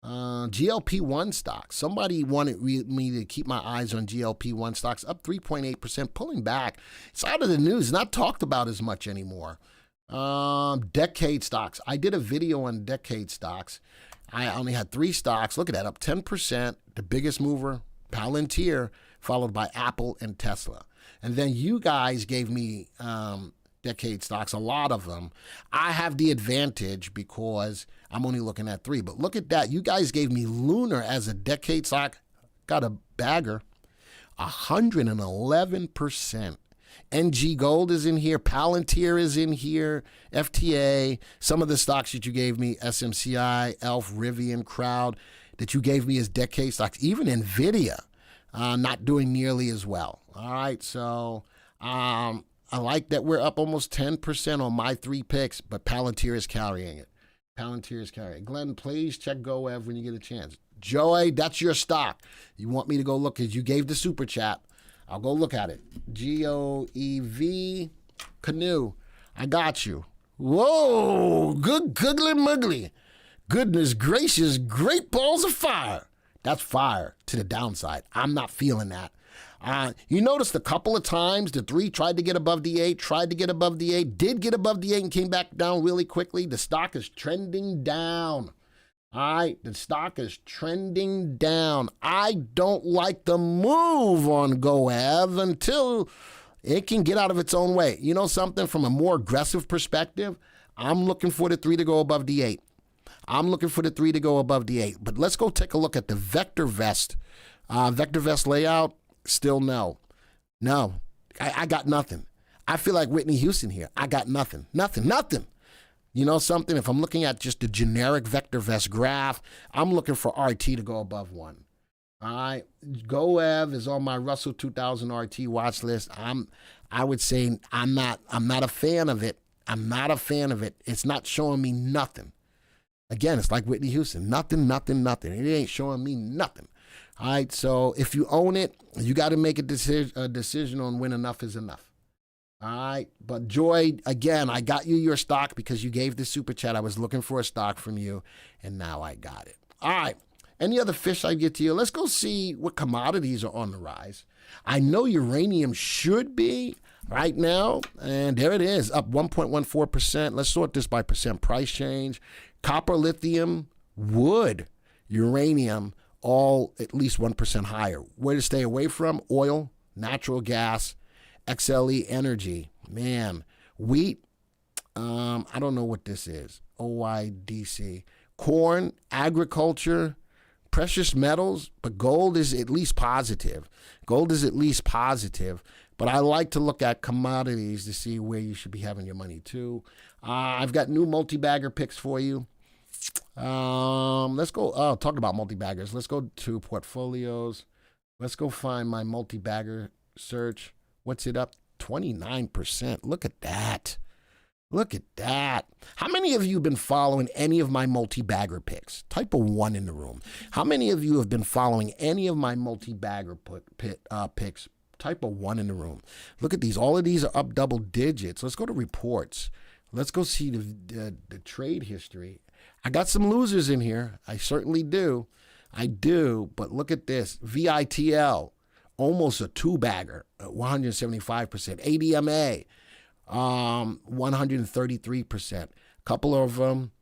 [SPEAKER 1] GLP-1 stocks. Somebody wanted me to keep my eyes on GLP-1 stocks, up 3.8%, pulling back. It's out of the news, not talked about as much anymore. Decade stocks. I did a video on decade stocks. I only had 3 stocks. Look at that, up 10%. The biggest mover, Palantir, followed by Apple and Tesla. And then you guys gave me decade stocks, a lot of them. I have the advantage because I'm only looking at 3. But look at that. You guys gave me Lunar as a decade stock. Got a bagger, 111%. NG Gold is in here. Palantir is in here. FTA. Some of the stocks that you gave me, SMCI, Elf, Rivian, Crowd, that you gave me as decade stocks. Even NVIDIA, not doing nearly as well. All right, so I like that we're up almost 10% on my 3 picks, but Palantir is carrying it. Palantir is carrying it. Glenn, please check GoEv when you get a chance. Joey, that's your stock. You want me to go look, because you gave the super chat. I'll go look at it. GOEV, Canoe. I got you. Whoa, good googly muggly. Goodness gracious, great balls of fire. That's fire to the downside. I'm not feeling that. You noticed a couple of times the 3 tried to get above the 8, did get above the 8 and came back down really quickly. The stock is trending down. All right, the stock is trending down. I don't like the move on GoEv until it can get out of its own way. You know something, from a more aggressive perspective, I'm looking for the 3 to go above the 8. But let's go take a look at the VectorVest. VectorVest layout, still no. I got nothing. I feel like Whitney Houston here. I got nothing. You know something? If I'm looking at just the generic VectorVest graph, I'm looking for RT to go above 1. All right, GoEv is on my Russell 2000 RT watch list. I would say I'm not a fan of it. It's not showing me nothing. Again, it's like Whitney Houston. Nothing. It ain't showing me nothing. All right, so if you own it, you got to make a decision on when enough is enough. All right, but Joy, again, I got you your stock because you gave the super chat. I was looking for a stock from you, and now I got it. All right, any other fish I get to you? Let's go see what commodities are on the rise. I know uranium should be right now, and there it is, up 1.14%. Let's sort this by percent price change. Copper, lithium, wood uranium, all at least 1% higher. Where to stay away from? Oil, natural gas, XLE energy. Man, wheat, I don't know what this is. OYDC. Corn, agriculture, precious metals, but gold is at least positive. Gold is at least positive. But I like to look at commodities to see where you should be having your money too. I've got new multi-bagger picks for you. Let's go. Oh, talking about multi-baggers. Let's go to portfolios. Let's go find my multi-bagger search. What's it up? 29%. Look at that. Look at that. How many of you have been following any of my multi-bagger picks? Type a 1 in the room. How many of you have been following any of my multi-bagger picks? Type a 1 in the room. Look at these. All of these are up double digits. Let's go to reports. Let's go see the trade history. I got some losers in here. I certainly do. I do. But look at this. VITL, almost a 2-bagger at 175%. ADMA, 133%. A couple of them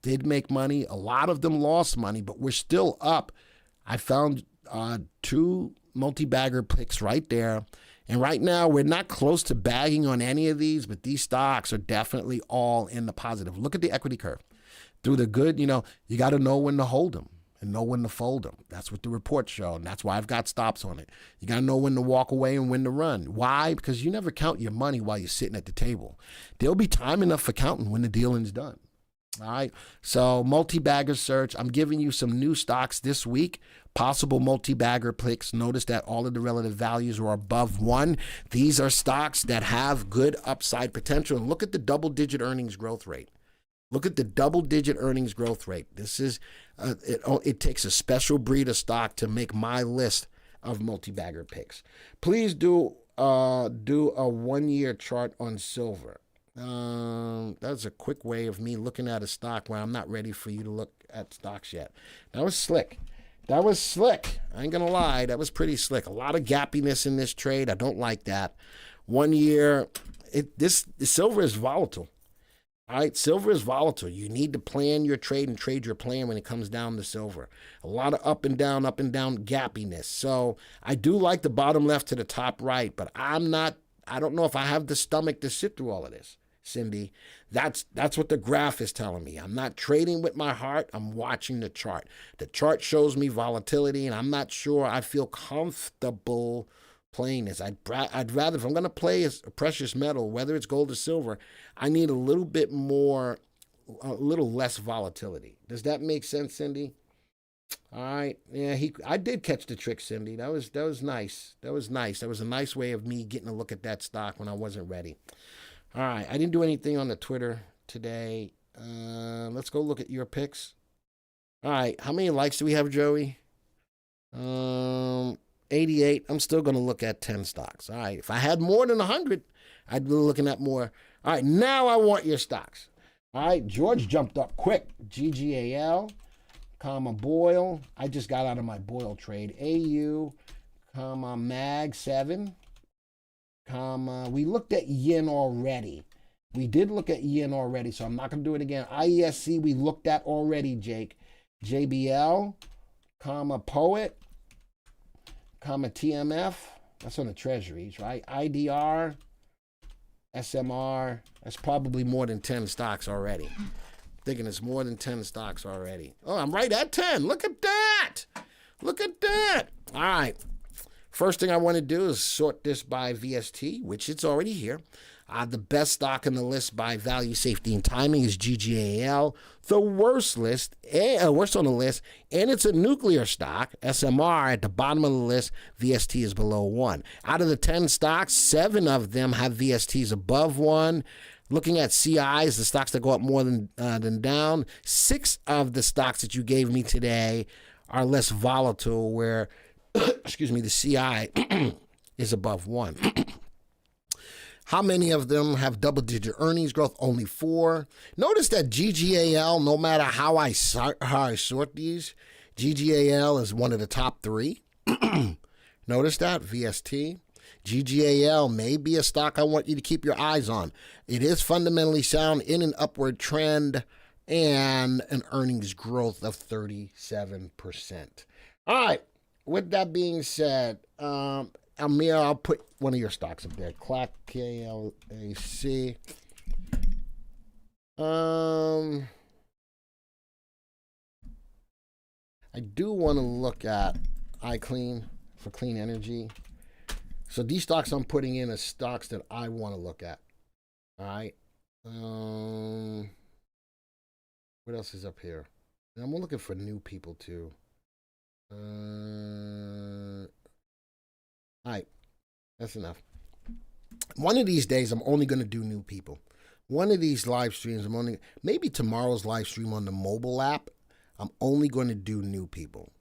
[SPEAKER 1] did make money. A lot of them lost money, but we're still up. I found 2 multi-bagger picks right there. And right now, we're not close to bagging on any of these, but these stocks are definitely all in the positive. Look at the equity curve. Through the good, you got to know when to hold them and know when to fold them. That's what the reports show, and that's why I've got stops on it. You got to know when to walk away and when to run. Why? Because you never count your money while you're sitting at the table. There'll be time enough for counting when the dealing's done. All right, so multi-bagger search. I'm giving you some new stocks this week, possible multi-bagger picks. Notice that all of the relative values are above 1. These are stocks that have good upside potential. And look at the double-digit earnings growth rate. Look at the double-digit earnings growth rate. This is, it takes a special breed of stock to make my list of multi-bagger picks. Please do a 1-year chart on silver. That's a quick way of me looking at a stock where I'm not ready for you to look at stocks yet. That was slick. I ain't gonna lie. That was pretty slick. A lot of gappiness in this trade. I don't like that. 1 year, the silver is volatile. All right, silver is volatile. You need to plan your trade and trade your plan when it comes down to silver. A lot of up and down gappiness. So I do like the bottom left to the top right, but I don't know if I have the stomach to sit through all of this. Cindy, that's what the graph is telling me. I'm not trading with my heart. I'm watching the chart. The chart shows me volatility, and I'm not sure I feel comfortable playing this. I'd rather, if I'm going to play a precious metal, whether it's gold or silver, I need a little bit more, a little less volatility. Does that make sense, Cindy? All right. Yeah, I did catch the trick, Cindy. That was nice. That was nice. That was a nice way of me getting a look at that stock when I wasn't ready. All right. I didn't do anything on the Twitter today. Let's go look at your picks. All right. How many likes do we have, Joey? 88. I'm still going to look at 10 stocks. All right. If I had more than 100, I'd be looking at more. All right. Now I want your stocks. All right. George jumped up quick. GGAL, Boyle. I just got out of my Boyle trade. AU, MAG 7. We looked at yin already. We did look at yin already, so I'm not going to do it again. IESC we looked at already, Jake. JBL, Poet, TMF. That's on the treasuries, right? IDR, SMR. That's probably more than 10 stocks already. Thinking it's more than 10 stocks already. Oh, I'm right at 10. Look at that. Look at that. All right. First thing I want to do is sort this by VST, which it's already here. The best stock on the list by value, safety, and timing is GGAL. The worst on the list, and it's a nuclear stock, SMR, at the bottom of the list. VST is below 1. Out of the 10 stocks, 7 of them have VSTs above 1. Looking at CIs, the stocks that go up more than down, 6 of the stocks that you gave me today are less volatile, where the CI is above 1. How many of them have double-digit earnings growth? Only 4. Notice that GGAL, no matter how I sort these, GGAL is one of the top 3. Notice that, VST. GGAL may be a stock I want you to keep your eyes on. It is fundamentally sound in an upward trend. and an earnings growth of 37%. All right. With that being said, Amir, I'll put one of your stocks up there. CLAC, KLAC. I do want to look at iClean for clean energy. So these stocks I'm putting in are stocks that I want to look at. All right. What else is up here? And I'm looking for new people too. All right. That's enough. One of these days, I'm only going to do new people. One of these live streams, maybe tomorrow's live stream on the mobile app, I'm only going to do new people.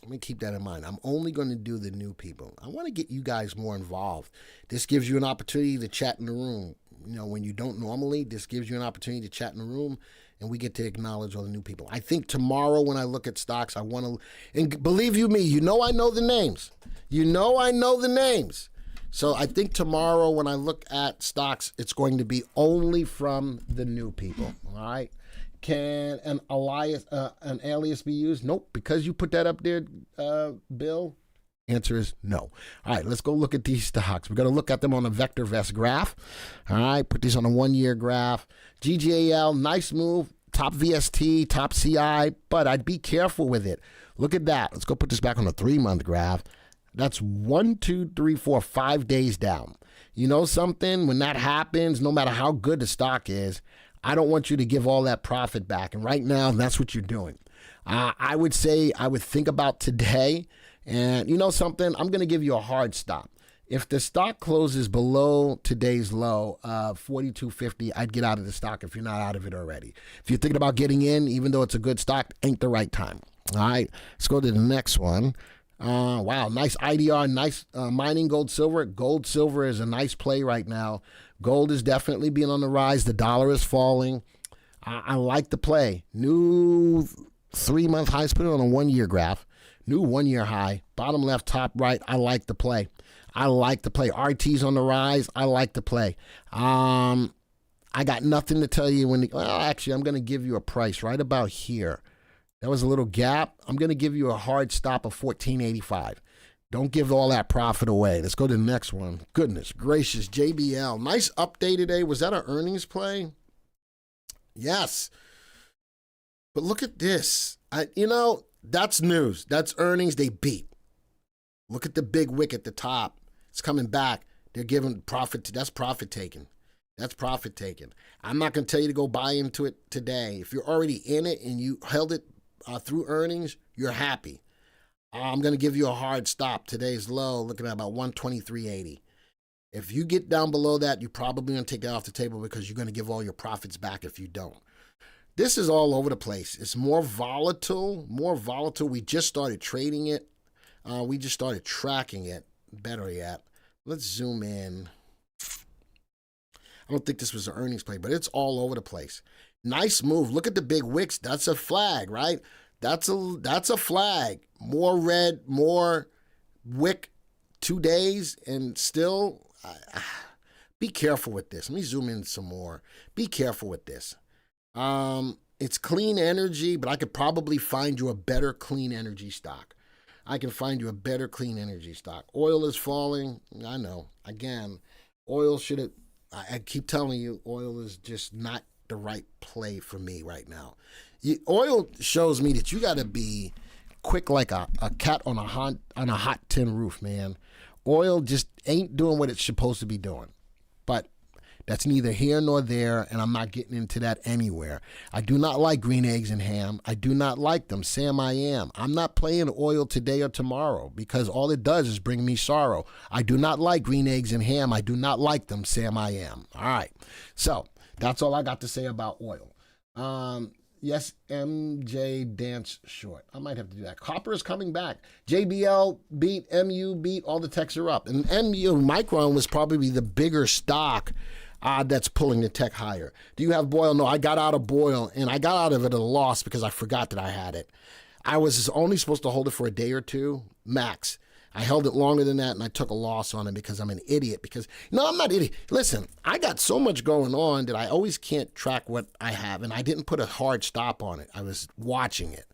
[SPEAKER 1] Let me keep that in mind. I'm only going to do the new people. I want to get you guys more involved. This gives you an opportunity to chat in the room. You know, when you don't normally, this gives you an opportunity to chat in the room, and we get to acknowledge all the new people. I think tomorrow when I look at stocks, I want to, and believe you me, you know I know the names. You know I know the names. So I think tomorrow when I look at stocks, it's going to be only from the new people, all right? Can an alias be used? Nope. Because you put that up there, Bill? Answer is no. All right, let's go look at these stocks. We're going to look at them on a VectorVest graph. All right, put these on a 1-year graph. GGAL, nice move. Top VST, top CI, but I'd be careful with it. Look at that. Let's go put this back on a 3-month graph. That's 1, 2, 3, 4, 5 days down. You know something? When that happens, no matter how good the stock is, I don't want you to give all that profit back. And right now, that's what you're doing. I would say I would think about today. And you know something? I'm going to give you a hard stop. If the stock closes below today's low of 42.50, I'd get out of the stock if you're not out of it already. If you're thinking about getting in, even though it's a good stock, ain't the right time. All right, let's go to the next one. Wow, nice IDR, nice mining gold, silver. Gold, silver is a nice play right now. Gold is definitely being on the rise. The dollar is falling. I like the play. New 3-month highs, put it on a 1-year graph. New 1-year high. Bottom left, top right. I like the play. I like the play. RT's on the rise. I like the play. I got nothing to tell you when. Well, actually, I'm going to give you a price right about here. That was a little gap. I'm going to give you a hard stop of $14.85. Don't give all that profit away. Let's go to the next one. Goodness gracious, JBL. Nice update today. Was that an earnings play? Yes. But look at this. That's news. That's earnings. They beat. Look at the big wick at the top. It's coming back. They're giving profit. That's profit taken. That's profit taken. I'm not going to tell you to go buy into it today. If you're already in it and you held it through earnings, you're happy. I'm going to give you a hard stop. Today's low, looking at about 123.80. If you get down below that, you're probably going to take that off the table because you're going to give all your profits back if you don't. This is all over the place. It's more volatile. We just started trading it. We just started tracking it. Better yet, let's zoom in. I don't think this was an earnings play, but it's all over the place. Nice move. Look at the big wicks. That's a flag, right? That's a flag. More red, more wick, 2 days, and still, be careful with this. Let me zoom in some more. Be careful with this. It's clean energy, but I could probably find you a better clean energy stock. I can find you a better clean energy stock. Oil is falling. I know. Again, oil should have, I keep telling you, oil is just not the right play for me right now. Oil shows me that you got to be quick like a cat on a hot tin roof, man. Oil just ain't doing what it's supposed to be doing. But that's neither here nor there, and I'm not getting into that anywhere. I do not like green eggs and ham. I do not like them. Sam, I am. I'm not playing oil today or tomorrow because all it does is bring me sorrow. I do not like green eggs and ham. I do not like them. Sam, I am. All right. So that's all I got to say about oil. Yes, MJ dance short. I might have to do that. Copper is coming back. JBL beat, MU beat, all the techs are up. And MU, Micron was probably the bigger stock that's pulling the tech higher. Do you have Boyle? No, I got out of Boyle, and I got out of it at a loss because I forgot that I had it. I was only supposed to hold it for a day or two, max. I held it longer than that, and I took a loss on it because I'm an idiot. No, I'm not an idiot. Listen, I got so much going on that I always can't track what I have, and I didn't put a hard stop on it. I was watching it.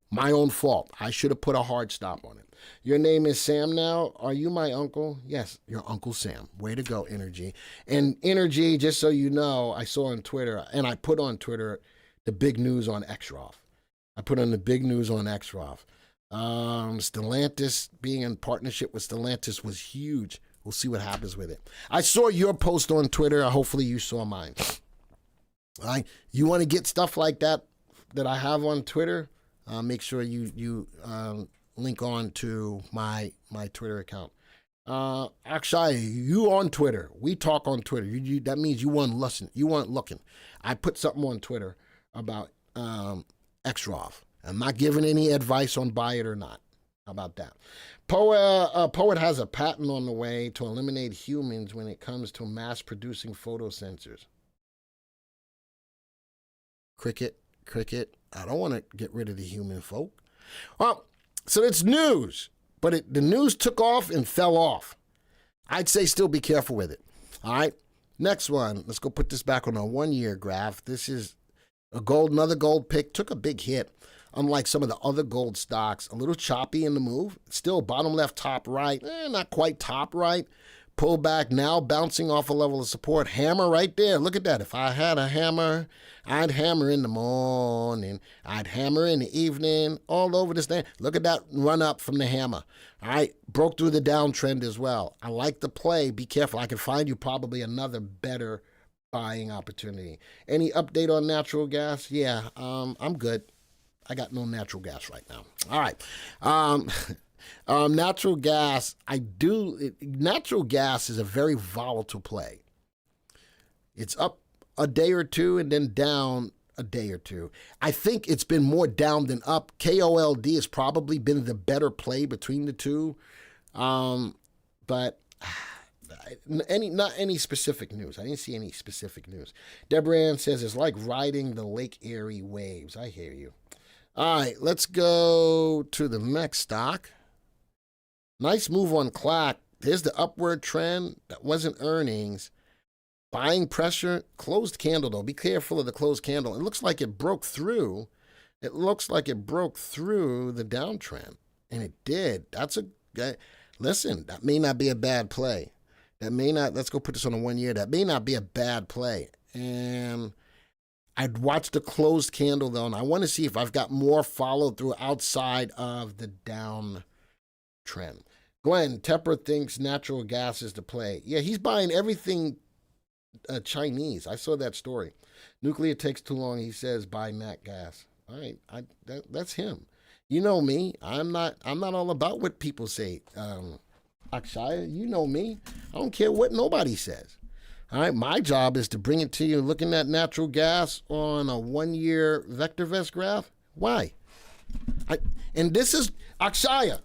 [SPEAKER 1] My own fault. I should have put a hard stop on it. Your name is Sam now. Are you my uncle? Yes, your Uncle Sam. Way to go, Energy. And Energy, just so you know, I saw on Twitter, and I put on Twitter the big news on XROF. I put on the big news on XROF. Stellantis, being in partnership with Stellantis was huge. We'll see what happens with it. I saw your post on Twitter. Hopefully you saw mine. All right. You want to get stuff like that I have on Twitter? Make sure you link on to my Twitter account. Actually, you on Twitter. We talk on Twitter. That means you weren't listening. You weren't looking. I put something on Twitter about XROF. I'm not giving any advice on buy it or not. How about that? Poet has a patent on the way to eliminate humans when it comes to mass-producing photosensors. Cricket. I don't want to get rid of the human folk. Well, so it's news, but the news took off and fell off. I'd say still be careful with it. All right. Next one. Let's go put this back on a 1-year graph. This is another gold pick. Took a big hit. Unlike some of the other gold stocks, a little choppy in the move. Still bottom left, top right. Not quite top right. Pullback now bouncing off a level of support. Hammer right there. Look at that. If I had a hammer, I'd hammer in the morning. I'd hammer in the evening. All over this thing. Look at that run up from the hammer. All right. Broke through the downtrend as well. I like the play. Be careful. I can find you probably another better buying opportunity. Any update on natural gas? Yeah, I'm good. I got no natural gas right now. All right. Natural gas, natural gas is a very volatile play. It's up a day or two and then down a day or two. I think it's been more down than up. KOLD has probably been the better play between the two. But not any specific news. I didn't see any specific news. Deborah Ann says it's like riding the Lake Erie waves. I hear you. All right, let's go to the next stock. Nice move on Clack. Here's the upward trend. That wasn't earnings. Buying pressure. Closed candle, though. Be careful of the closed candle. It looks like it broke through. It looks like it broke through the downtrend. And it did. Listen, that may not be a bad play. Let's go put this on a 1 year. That may not be a bad play. And I'd watch the closed candle, though, and I want to see if I've got more follow through outside of the down trend. Glenn, Tepper thinks natural gas is the play. Yeah, he's buying everything Chinese. I saw that story. Nuclear takes too long, he says, buy nat gas. All right, that's him. You know me. I'm not all about what people say. Akshaya, you know me. I don't care what nobody says. All right, my job is to bring it to you looking at natural gas on a 1-year VectorVest graph. Why? And this is, Akshaya,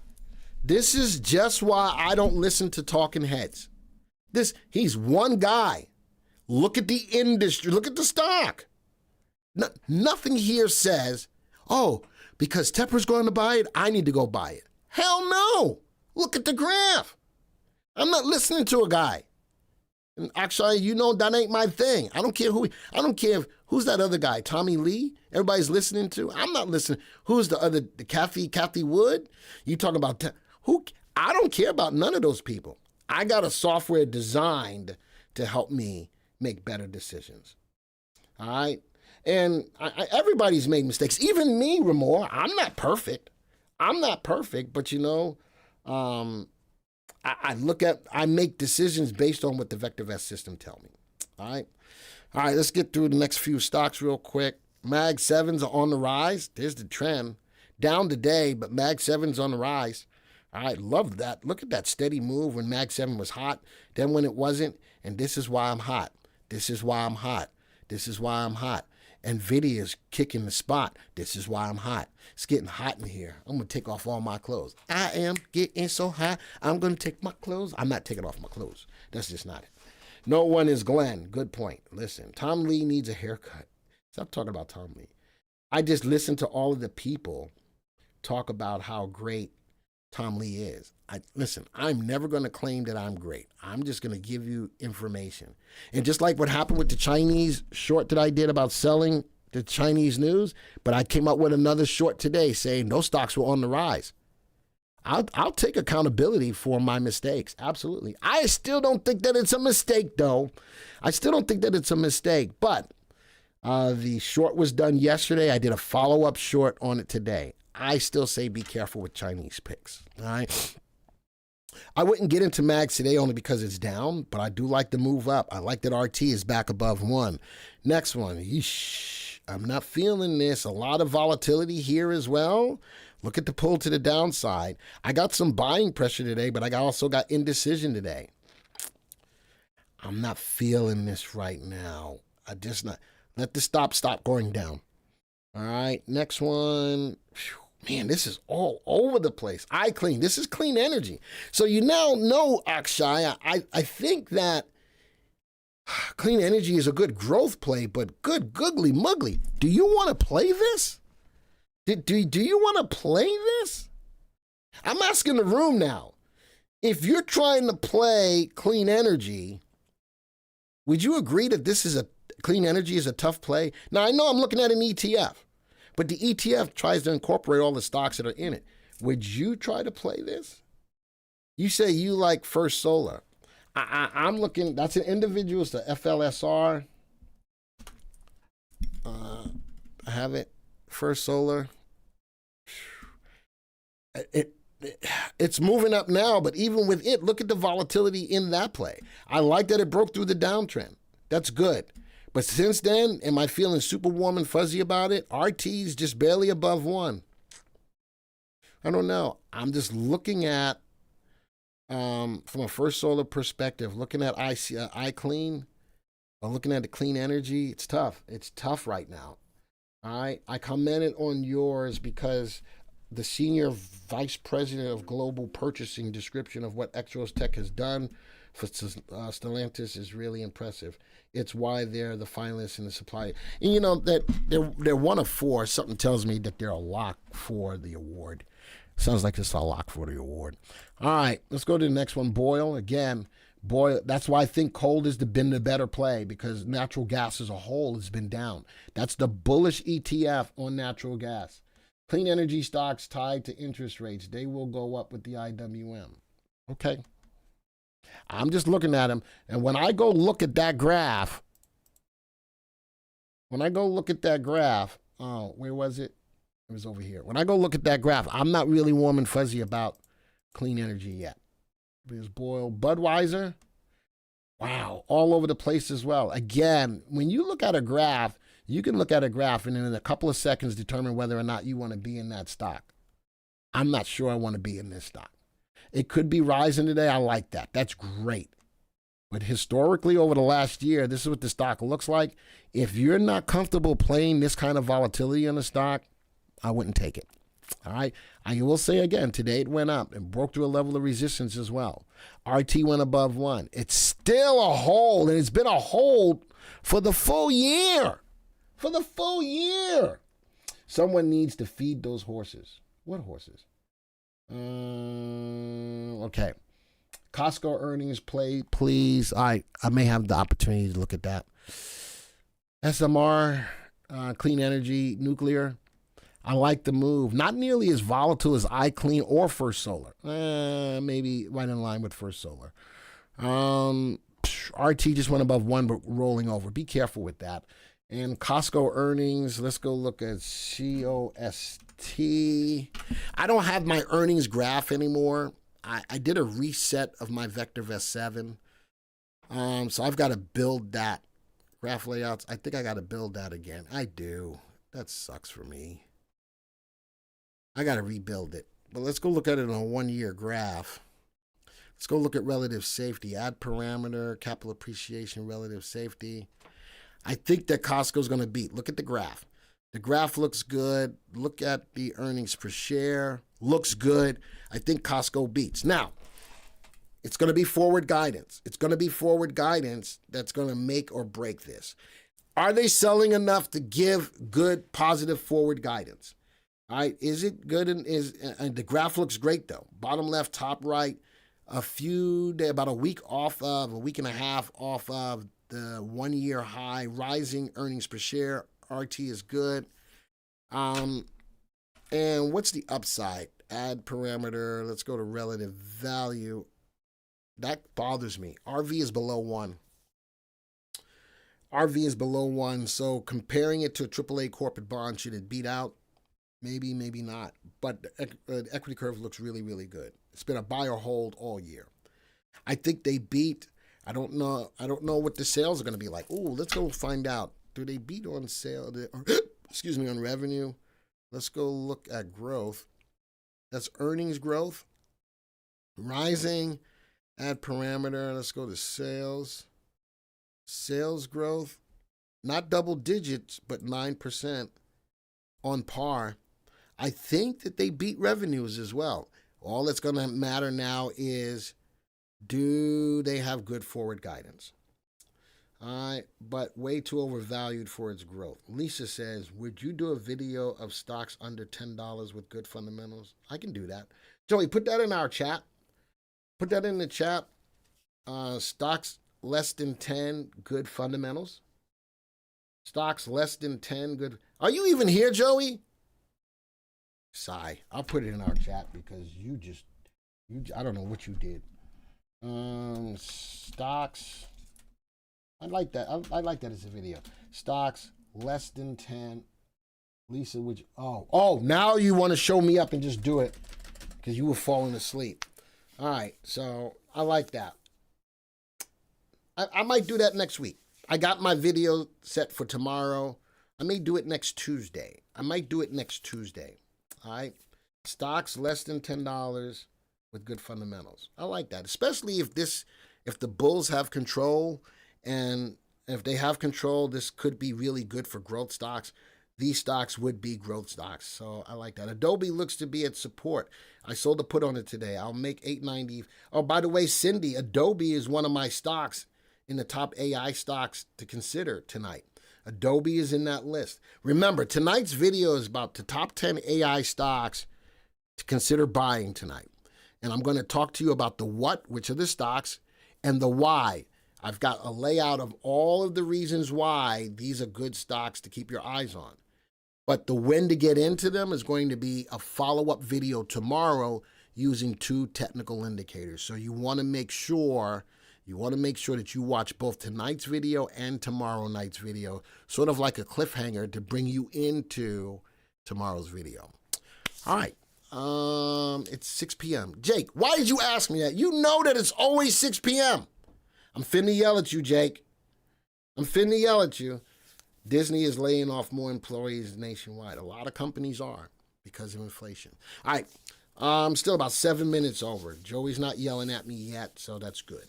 [SPEAKER 1] this is just why I don't listen to talking heads. He's one guy. Look at the industry. Look at the stock. Nothing here says, oh, because Tepper's going to buy it, I need to go buy it. Hell no. Look at the graph. I'm not listening to a guy. And actually, you know, that ain't my thing. I don't care who's that other guy, Tommy Lee? Everybody's listening to. I'm not listening. Who's the other, Kathy Wood? You talking about, who? I don't care about none of those people. I got a software designed to help me make better decisions. All right? And everybody's made mistakes. Even me, Ramor. I'm not perfect. But you know, I make decisions based on what the VectorVest system tell me. All right, let's get through the next few stocks real quick. Mag 7s are on the rise. There's the trend. Down today, but Mag 7's on the rise. All right, love that. Look at that steady move when Mag 7 was hot, then when it wasn't, and this is why I'm hot. NVIDIA's kicking the spot. This is why I'm hot. It's getting hot in here. I'm going to take off all my clothes. I am getting so hot, I'm going to take my clothes. I'm not taking off my clothes. That's just not it. No one is Glenn. Good point. Listen, Tom Lee needs a haircut. Stop talking about Tom Lee. I just listen to all of the people talk about how great Tom Lee is. Listen, I'm never going to claim that I'm great. I'm just going to give you information. And just like what happened with the Chinese short that I did about selling the Chinese news, but I came up with another short today saying those stocks were on the rise. I'll take accountability for my mistakes. Absolutely. I still don't think that it's a mistake, though. I still don't think that it's a mistake. But the short was done yesterday. I did a follow-up short on it today. I still say be careful with Chinese picks. All right. I wouldn't get into mags today only because it's down, but I do like the move up. I like that RT is back above 1. Next one. Yeesh, I'm not feeling this. A lot of volatility here as well. Look at the pull to the downside. I got some buying pressure today, but I also got indecision today. I'm not feeling this right now. I just not. Let the stop going down. All right. Next one. Whew. Man, this is all over the place. iClean. This is clean energy. So you now know, Akshay, I think that clean energy is a good growth play, but good googly muggly. Do you want to play this? Do you want to play this? I'm asking the room now. If you're trying to play clean energy, would you agree that clean energy is a tough play? Now, I know I'm looking at an ETF. But the ETF tries to incorporate all the stocks that are in it. Would you try to play this? You say you like First Solar. I'm looking, that's an individual, it's the FLSR. I have it, First Solar. It's moving up now, but even with it, look at the volatility in that play. I like that it broke through the downtrend. That's good. But since then, am I feeling super warm and fuzzy about it? RT's just barely above 1. I don't know. I'm just looking at, from a First Solar perspective, looking at iClean, I'm looking at the clean energy. It's tough. It's tough right now. All right. I commented on yours because the senior vice president of global purchasing description of what Exos Tech has done for Stellantis is really impressive. It's why they're the finalists in the supply. And you know that they're one of 4. Something tells me that they're a lock for the award. Sounds like it's a lock for the award. All right, let's go to the next one. Boyle again. Boyle. That's why I think coal has been the better play because natural gas as a whole has been down. That's the bullish ETF on natural gas. Clean energy stocks tied to interest rates. They will go up with the IWM. Okay. I'm just looking at them. And when I go look at that graph, oh, where was it? It was over here. When I go look at that graph, I'm not really warm and fuzzy about clean energy yet. There's Boyle, Budweiser. Wow, all over the place as well. Again, when you look at a graph, you can look at a graph and in a couple of seconds determine whether or not you want to be in that stock. I'm not sure I want to be in this stock. It could be rising today. I like that. That's great. But historically, over the last year, this is what the stock looks like. If you're not comfortable playing this kind of volatility in the stock, I wouldn't take it. All right. I will say again, today it went up and broke through a level of resistance as well. RT went above 1. It's still a hold, and it's been a hold for the full year. For the full year. Someone needs to feed those horses. What horses? Okay. Costco earnings play, please. I may have the opportunity to look at that. SMR, clean energy, nuclear. I like the move. Not nearly as volatile as iClean or First Solar. Maybe right in line with First Solar. RT just went above 1, but rolling over. Be careful with that. And Costco earnings, let's go look at COST. I don't have my earnings graph anymore. I did a reset of my VectorVest 7. So I've got to build that. Graph layouts, I think I got to build that again. I do. That sucks for me. I got to rebuild it. But let's go look at it on a 1-year graph. Let's go look at relative safety. Add parameter, capital appreciation, relative safety. I think that Costco's going to beat. Look at the graph. The graph looks good. Look at the earnings per share. Looks good. I think Costco beats. Now, it's going to be forward guidance. It's going to be forward guidance that's going to make or break this. Are they selling enough to give good, positive forward guidance? All right, is it good? And the graph looks great though. Bottom left, top right, about a week a week and a half off of the 1 year high, rising earnings per share. RT is good. And what's the upside? Add parameter. Let's go to relative value. That bothers me. RV is below 1. RV is below 1. So comparing it to a AAA corporate bond, should it beat out? Maybe, maybe not. But the equity curve looks really, really good. It's been a buy or hold all year. I think they beat. I don't know what the sales are going to be like. Oh, let's go find out. Do they beat on sale? Excuse me, on revenue? Let's go look at growth. That's earnings growth. Rising. Add parameter. Let's go to sales. Sales growth. Not double digits, but 9% on par. I think that they beat revenues as well. All that's going to matter now is, do they have good forward guidance? All right, but way too overvalued for its growth. Lisa says, would you do a video of stocks under $10 with good fundamentals? I can do that. Joey, put that in our chat. Put that in the chat. Stocks less than 10, good fundamentals. Stocks less than 10, good. Are you even here, Joey? Sigh. I'll put it in our chat because I don't know what you did. Stocks. I like that. I like that as a video. Stocks less than 10. Lisa, would you? Oh, now you want to show me up and just do it because you were falling asleep. All right, so I like that. I might do that next week. I got my video set for tomorrow. I may do it next Tuesday. All right, stocks less than $10 with good fundamentals. I like that, especially if the bulls have control, and if they have control, this could be really good for growth stocks. These stocks would be growth stocks, so I like that. Adobe looks to be at support. I sold a put on it today. I'll make $8.90. Oh, by the way, Cindy, Adobe is one of my stocks in the top AI stocks to consider tonight. Adobe is in that list. Remember, tonight's video is about the top 10 AI stocks to consider buying tonight. And I'm going to talk to you about the what, which are the stocks, and the why. I've got a layout of all of the reasons why these are good stocks to keep your eyes on. But the when to get into them is going to be a follow-up video tomorrow using 2 technical indicators. So you want to make sure that you watch both tonight's video and tomorrow night's video, sort of like a cliffhanger to bring you into tomorrow's video. All right. It's 6 p.m. Jake, why did you ask me that? You know that it's always 6 p.m. I'm finna yell at you, Jake. I'm finna yell at you. Disney is laying off more employees nationwide. A lot of companies are because of inflation. All right. Still about 7 minutes over. Joey's not yelling at me yet, so that's good.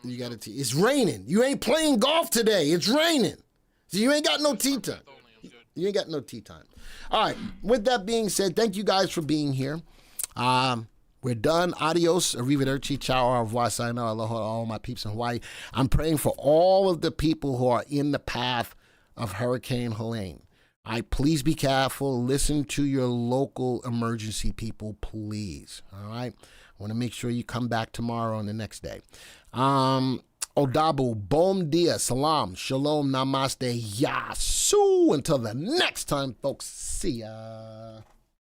[SPEAKER 1] You got to teach. It's raining. You ain't playing golf today. It's raining. So you ain't got no tea time. You ain't got no tea time. All right. With that being said, thank you guys for being here. We're done. Adios. Arrivederci. Ciao. Au revoir. Sayonara. Aloha. All my peeps in Hawaii. I'm praying for all of the people who are in the path of Hurricane Helene. All right. Please be careful. Listen to your local emergency people, please. All right. I want to make sure you come back tomorrow and the next day. Odabu, bom dia, salam, shalom, namaste, yasu. Until the next time, folks. See ya.